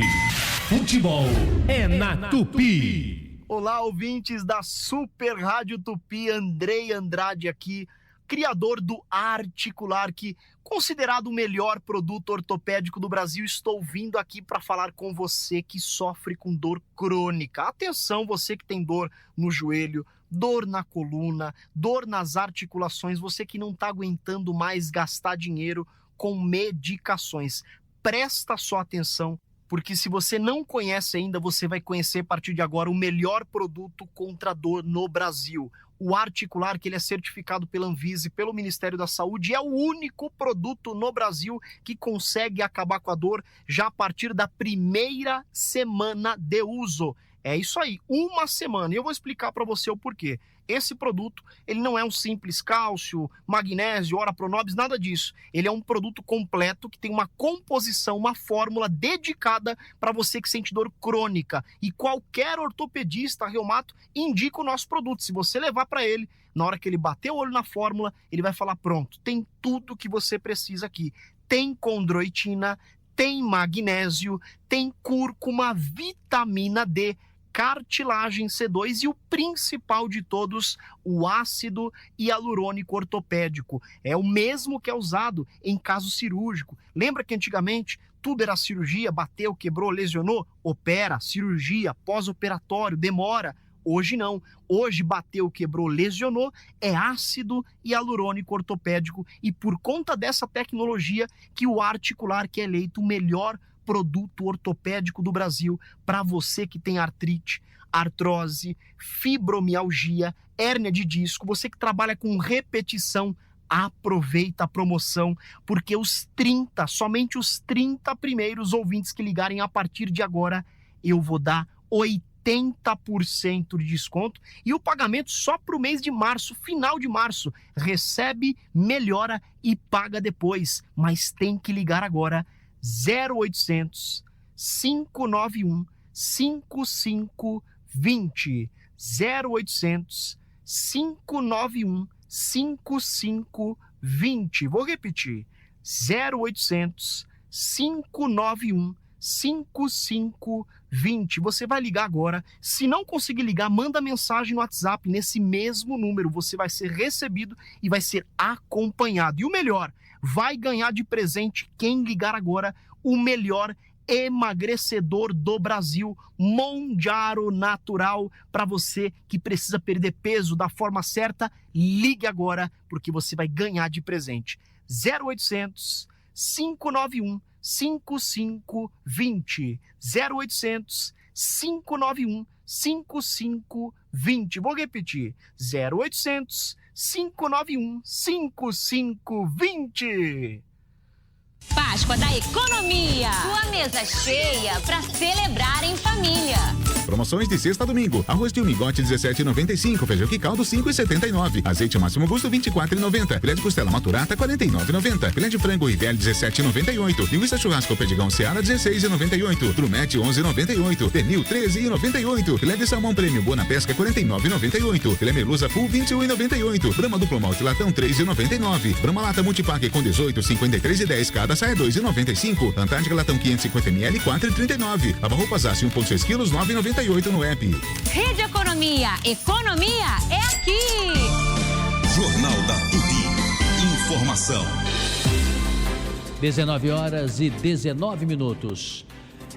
Futebol é na Tupi. Olá, ouvintes da Super Rádio Tupi. Andrei Andrade aqui, criador do Articular, que considerado o melhor produto ortopédico do Brasil. Estou vindo aqui para falar com você que sofre com dor crônica. Atenção, você que tem dor no joelho, dor na coluna, dor nas articulações, você que não está aguentando mais gastar dinheiro com medicações. Presta só atenção, porque se você não conhece ainda, você vai conhecer a partir de agora o melhor produto contra a dor no Brasil. O Articular, que ele é certificado pela Anvisa e pelo Ministério da Saúde, é o único produto no Brasil que consegue acabar com a dor já a partir da primeira semana de uso. É isso aí, uma semana. E eu vou explicar para você o porquê. Esse produto, ele não é um simples cálcio, magnésio, ora pronobis, nada disso. Ele é um produto completo que tem uma composição, uma fórmula dedicada para você que sente dor crônica. E qualquer ortopedista, reumato, indica o nosso produto. Se você levar para ele, na hora que ele bater o olho na fórmula, ele vai falar, pronto, tem tudo que você precisa aqui. Tem condroitina, tem magnésio, tem cúrcuma, vitamina D, cartilagem C2 e o principal de todos, o ácido hialurônico ortopédico. É o mesmo que é usado em caso cirúrgico. Lembra que antigamente tudo era cirurgia, bateu, quebrou, lesionou? Opera, cirurgia, pós-operatório, demora. Hoje não. Hoje bateu, quebrou, lesionou, é ácido hialurônico ortopédico e por conta dessa tecnologia que o Articular, que é eleito o melhor produto ortopédico do Brasil para você que tem artrite, artrose, fibromialgia, hérnia de disco, você que trabalha com repetição, aproveita a promoção, porque somente os 30 primeiros ouvintes que ligarem a partir de agora, eu vou dar 80% de desconto e o pagamento só para o mês de março, final de março. Recebe, melhora e paga depois, mas tem que ligar agora. 0800 591 5520 0800 591 5520. Vou repetir. 0800 591 5520. Você vai ligar agora. Se não conseguir ligar, manda mensagem no WhatsApp nesse mesmo número. Você vai ser recebido e vai ser acompanhado. E o melhor, vai ganhar de presente quem ligar agora o melhor emagrecedor do Brasil, Monjaro Natural. Para você que precisa perder peso da forma certa, ligue agora porque você vai ganhar de presente. 0800 591 5520. 0800 591 5520. Vou repetir. 0800 591 5520. Páscoa da Economia. Sua mesa cheia para celebrar em família. Promoções de sexta a domingo. Arroz de migote 17,95, feijão que caldo 5,79, azeite máximo custo 24,90, filé de costela maturata 49,90, filé de frango Rivelli 17,98, linguiça churrasco Perdigão Seara 16,98, Trumete 11,98, pernil 13,98, filé de salmão prêmio Boa na Pesca 49,98, filé merluza full 21,98, Brahma duplo malte latão 3,99, Brahma lata multipack com 18, 53,10 cada sai 2,95, Antártica latão 550 ml 4,39, lava-roupas Aço 1,6 kg 9,98 no app. Rede Economia. Economia é aqui. Jornal da Tupi. Informação. 19h19.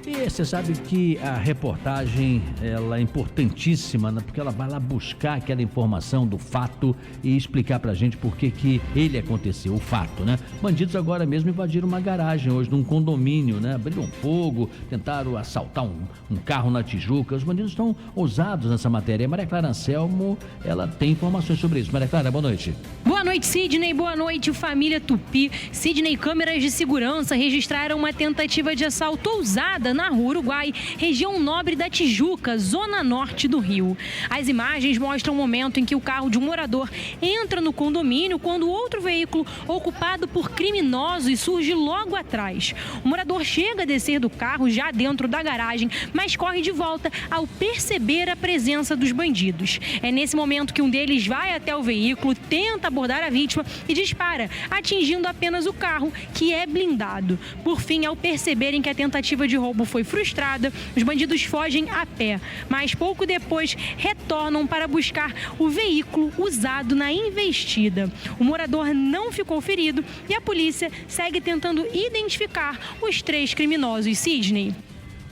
E você sabe que a reportagem ela é importantíssima, né? Porque ela vai lá buscar aquela informação do fato e explicar pra gente por que ele aconteceu, o fato, né? Bandidos agora mesmo invadiram uma garagem hoje num condomínio, né? Abriram fogo, tentaram assaltar um carro na Tijuca. Os bandidos estão ousados nessa matéria. Maria Clara Anselmo, ela tem informações sobre isso. Maria Clara, boa noite. Boa noite, Sidney. Boa noite, família Tupi. Sidney, câmeras de segurança registraram uma tentativa de assalto ousada na Rua Uruguai, região nobre da Tijuca, zona norte do Rio. As imagens mostram o momento em que o carro de um morador entra no condomínio quando outro veículo ocupado por criminosos surge logo atrás. O morador chega a descer do carro já dentro da garagem, mas corre de volta ao perceber a presença dos bandidos. É nesse momento que um deles vai até o veículo, tenta abordar a vítima e dispara, atingindo apenas o carro, que é blindado. Por fim, ao perceberem que a tentativa de roubo foi frustrada, os bandidos fogem a pé, mas pouco depois retornam para buscar o veículo usado na investida. O morador não ficou ferido e a polícia segue tentando identificar os 3 criminosos. Sidney.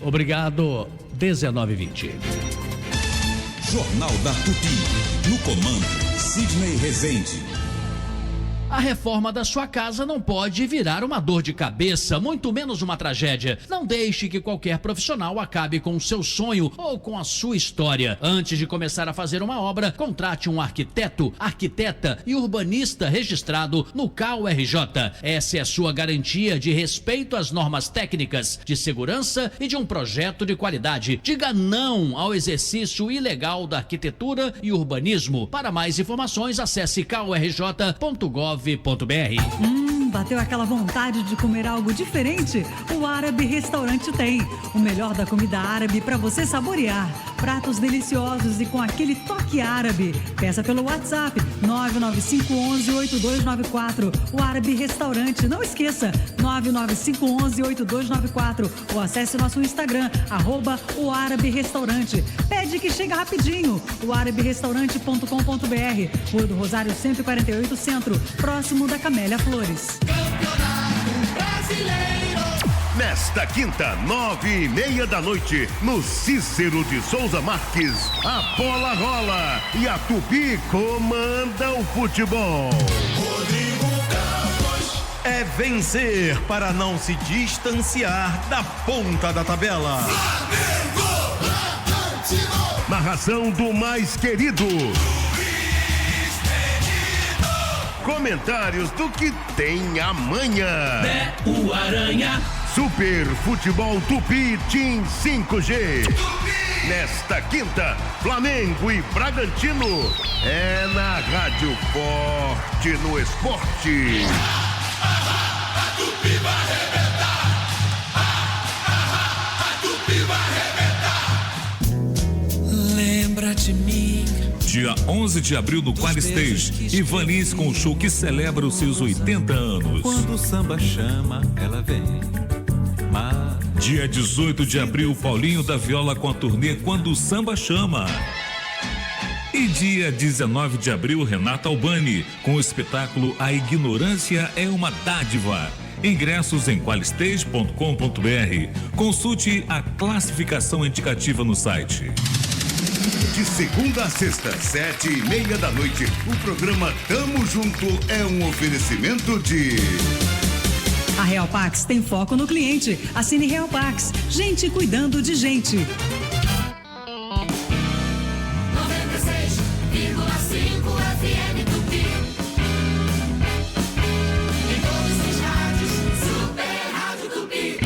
Obrigado. 19h20. Jornal da Tupi. No comando, Sidney Rezende. A reforma da sua casa não pode virar uma dor de cabeça, muito menos uma tragédia. Não deixe que qualquer profissional acabe com o seu sonho ou com a sua história. Antes de começar a fazer uma obra, contrate um arquiteto, arquiteta e urbanista registrado no CAU-RJ. Essa é a sua garantia de respeito às normas técnicas, de segurança e de um projeto de qualidade. Diga não ao exercício ilegal da arquitetura e urbanismo. Para mais informações, acesse caurj.gov.br. Bateu aquela vontade de comer algo diferente? O Árabe Restaurante tem o melhor da comida árabe para você saborear. Pratos deliciosos e com aquele toque árabe. Peça pelo WhatsApp 99511-8294. O Árabe Restaurante. Não esqueça, 99511-8294. Ou acesse nosso Instagram, @o Árabe Restaurante. Pede que chega rapidinho. O araberestaurante.com.br. Rua do Rosário 148 Centro, próximo da Camélia Flores. Nesta quinta, 9h30 da noite, no Cícero de Souza Marques, a bola rola e a Tupi comanda o futebol. É vencer para não se distanciar da ponta da tabela. Narração do mais querido. Comentários do que tem amanhã. O Aranha. Super Futebol Tupi Team 5G. Nesta quinta, Flamengo e Bragantino. É na Rádio Forte no Esporte. A Tupi vai arrebentar. A Tupi vai arrebentar. Lembra de mim. Dia 11 de abril no Qual Stage, Ivaniz com o show que celebra os seus 80 anos. Quando o samba chama, ela vem. Dia 18 de abril, Paulinho da Viola com a turnê Quando o Samba Chama. E dia 19 de abril, Renata Albani com o espetáculo A Ignorância é uma Dádiva. Ingressos em qualistage.com.br. Consulte a classificação indicativa no site. De segunda a sexta, 7:30 da noite, o programa Tamo Junto é um oferecimento de... A Real Pax tem foco no cliente. Assine Real Pax. Gente cuidando de gente. 96,5 FM Tupi. Em todos os rádios, Super Rádio Tupi.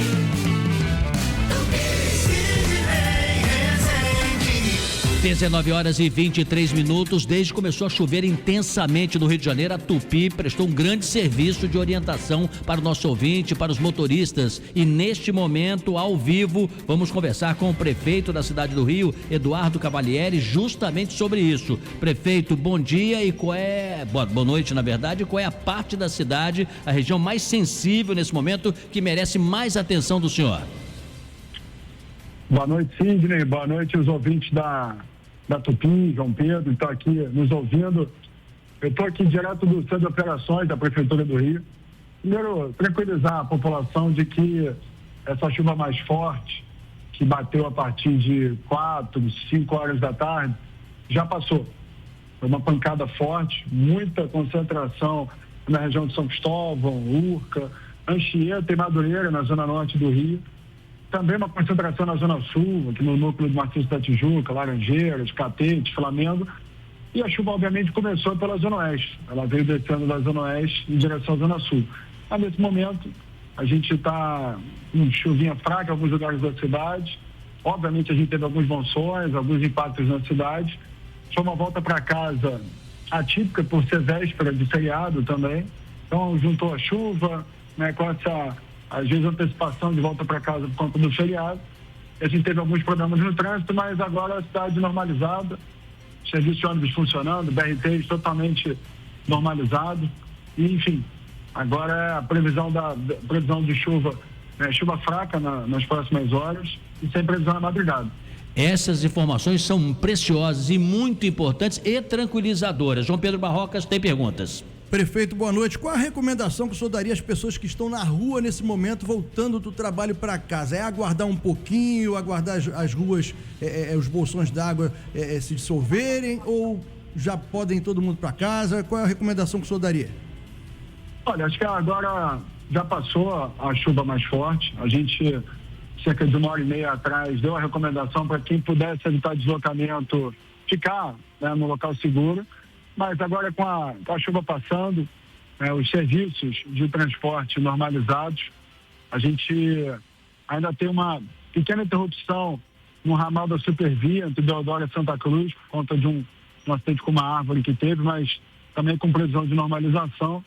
Tupi. Sidney Rezende. 19h23. Desde que começou a chover intensamente no Rio de Janeiro, a Tupi prestou um grande serviço de orientação para o nosso ouvinte, para os motoristas. E neste momento, ao vivo, vamos conversar com o prefeito da cidade do Rio, Eduardo Cavalieri, justamente sobre isso. Prefeito, bom dia e qual é... Boa noite, na verdade. Qual é a parte da cidade, a região mais sensível nesse momento, que merece mais atenção do senhor? Boa noite, Sidney. Boa noite os ouvintes da Tupi, João Pedro, que estão aqui nos ouvindo. Eu estou aqui direto do Centro de Operações da Prefeitura do Rio. Primeiro, tranquilizar a população de que essa chuva mais forte, que bateu a partir de 4, 5 horas da tarde, já passou. Foi uma pancada forte, muita concentração na região de São Cristóvão, Urca, Anchieta e Madureira, na zona norte do Rio. Também uma concentração na Zona Sul, aqui no núcleo de Martins da Tijuca, Laranjeiras, Catete, Flamengo. E a chuva, obviamente, começou pela Zona Oeste. Ela veio descendo da Zona Oeste em direção à Zona Sul. Mas, nesse momento, a gente está com chuvinha fraca em alguns lugares da cidade. Obviamente, a gente teve alguns monções, alguns impactos na cidade. Foi uma volta para casa atípica, por ser véspera de feriado também. Então, juntou a chuva, né, com essa... às vezes antecipação de volta para casa por conta do feriado. A gente teve alguns problemas no trânsito, mas agora a cidade normalizada, serviço de ônibus funcionando, BRT totalmente normalizado. E, enfim, agora é a previsão de chuva, chuva fraca nas próximas horas e sem previsão na madrugada. Essas informações são preciosas e muito importantes e tranquilizadoras. João Pedro Barrocas tem perguntas. Prefeito, boa noite. Qual a recomendação que o senhor daria às pessoas que estão na rua nesse momento, voltando do trabalho para casa? É aguardar um pouquinho, aguardar as ruas, os bolsões d'água se dissolverem, ou já podem ir todo mundo para casa? Qual é a recomendação que o senhor daria? Olha, acho que agora já passou a chuva mais forte. A gente, cerca de 1h30 atrás, deu a recomendação para quem pudesse evitar deslocamento, ficar, né, no local seguro. Mas agora com a chuva passando, os serviços de transporte normalizados, a gente ainda tem uma pequena interrupção no ramal da Supervia, entre Deodoro e Santa Cruz, por conta de um acidente com uma árvore que teve, mas também com previsão de normalização.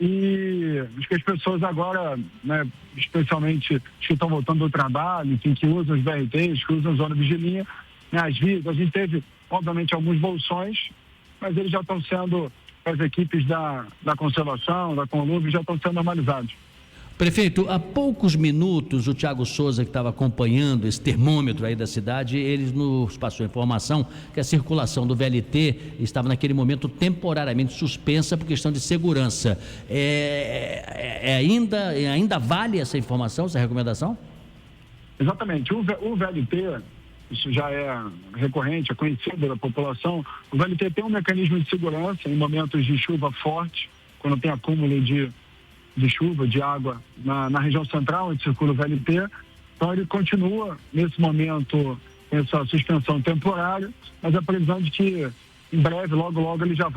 E acho que as pessoas agora, né, especialmente os que estão voltando do trabalho, que usam os BRTs, que usam os ônibus de linha, né, as vias, a gente teve, obviamente, alguns bolsões, mas eles já estão sendo, as equipes da conservação, da Conluve, já estão sendo normalizados. Prefeito, há poucos minutos o Thiago Souza, que estava acompanhando esse termômetro aí da cidade, ele nos passou a informação que a circulação do VLT estava naquele momento temporariamente suspensa por questão de segurança. Ainda vale essa informação, essa recomendação? Exatamente. O VLT, isso já é recorrente, é conhecido da população. O VLT tem um mecanismo de segurança em momentos de chuva forte, quando tem acúmulo de chuva, de água na região central, onde circula o VLT. Então ele continua, nesse momento, com essa suspensão temporária, mas a previsão de que em breve, logo ele já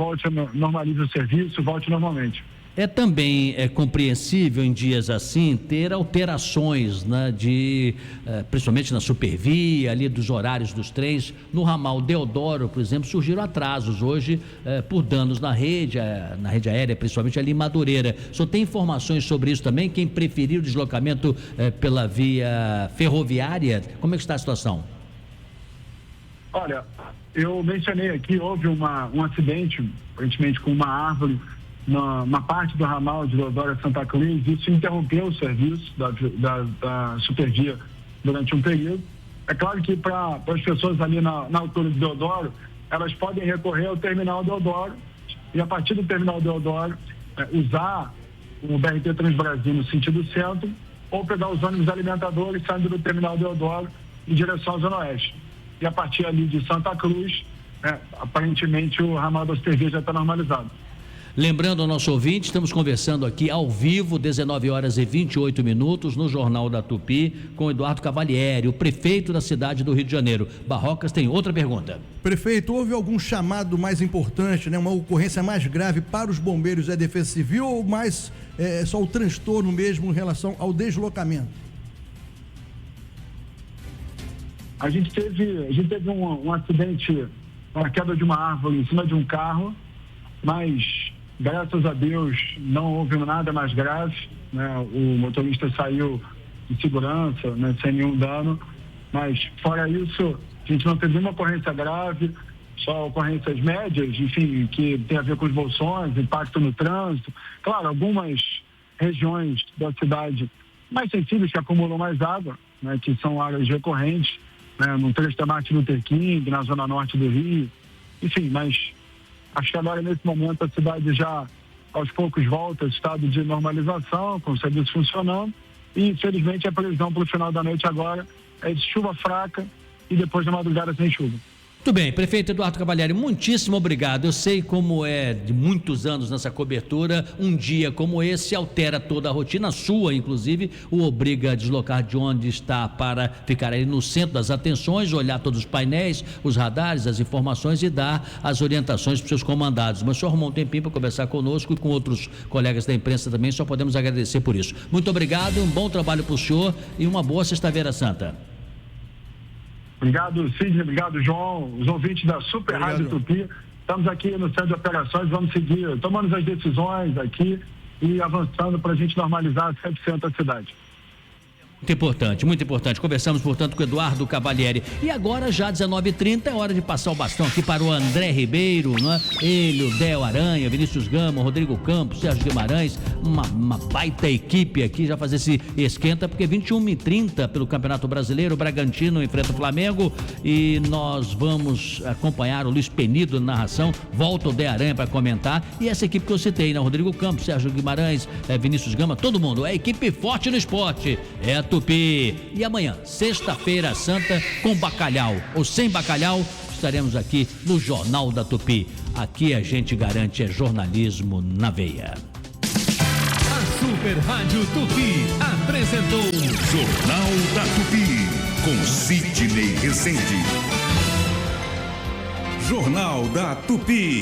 normalize o serviço, volte normalmente. É também compreensível em dias assim ter alterações, né, principalmente na Supervia, ali dos horários dos trens. No ramal Deodoro, por exemplo, surgiram atrasos hoje por danos na rede aérea, principalmente ali em Madureira. O senhor tem informações sobre isso também? Quem preferir o deslocamento pela via ferroviária, como é que está a situação? Olha, eu mencionei aqui, houve um acidente, aparentemente com uma árvore na parte do ramal de Deodoro a Santa Cruz. Isso interrompeu o serviço da Supervia durante um período. É claro que para as pessoas ali na altura de Deodoro, elas podem recorrer ao terminal Deodoro e, a partir do terminal Deodoro, usar o BRT Transbrasil no sentido centro, ou pegar os ônibus alimentadores saindo do terminal Deodoro em direção à Zona Oeste. E a partir ali de Santa Cruz, aparentemente o ramal da Supervia já está normalizado. Lembrando ao nosso ouvinte, estamos conversando aqui ao vivo, 19h28, no Jornal da Tupi, com Eduardo Cavalieri, o prefeito da cidade do Rio de Janeiro. Barrocas tem outra pergunta. Prefeito, houve algum chamado mais importante, né, uma ocorrência mais grave para os bombeiros da Defesa Civil, ou mais só o transtorno mesmo em relação ao deslocamento? A gente teve um acidente, uma queda de uma árvore em cima de um carro, mas graças a Deus não houve nada mais grave, né? O motorista saiu de segurança, né, sem nenhum dano, mas fora isso a gente não teve nenhuma ocorrência grave, só ocorrências médias, enfim, que tem a ver com os bolsões, impacto no trânsito. Claro, algumas regiões da cidade mais sensíveis que acumulam mais água, né, que são áreas recorrentes, né, no trecho da Martin Luther King, na zona norte do Rio, enfim, mas acho que agora, nesse momento, a cidade já, aos poucos, volta ao estado de normalização, com o serviço funcionando, e, infelizmente, a previsão para o final da noite agora é de chuva fraca e depois da madrugada sem chuva. Muito bem, prefeito Eduardo Cavalieri, muitíssimo obrigado. Eu sei como é de muitos anos nessa cobertura, um dia como esse altera toda a rotina, sua inclusive, o obriga a deslocar de onde está para ficar aí no centro das atenções, olhar todos os painéis, os radares, as informações e dar as orientações para os seus comandados. Mas o senhor arrumou um tempinho para conversar conosco e com outros colegas da imprensa também, só podemos agradecer por isso. Muito obrigado, um bom trabalho para o senhor e uma boa Sexta-feira Santa. Obrigado, Sidney, obrigado, João, os ouvintes da Super Rádio Tupi. Estamos aqui no centro de operações, vamos seguir tomando as decisões aqui e avançando para a gente normalizar 100% a cidade. Muito importante. Conversamos, portanto, com o Eduardo Cavalieri. E agora, já 19h30, é hora de passar o bastão aqui para o André Ribeiro, né? Ele, o Del Aranha, Vinícius Gama, Rodrigo Campos, Sérgio Guimarães, uma baita equipe aqui, já fazer esse esquenta, porque 21h30 pelo Campeonato Brasileiro, o Bragantino enfrenta o Flamengo e nós vamos acompanhar o Luiz Penido na narração, volta o Del Aranha para comentar, e essa equipe que eu citei, né? Rodrigo Campos, Sérgio Guimarães, Vinícius Gama, todo mundo, é equipe forte no esporte, é a Tupi. E amanhã, Sexta-feira Santa, com bacalhau ou sem bacalhau, estaremos aqui no Jornal da Tupi. Aqui a gente garante jornalismo na veia. A Super Rádio Tupi apresentou Jornal da Tupi com Sidney Rezende. Jornal da Tupi.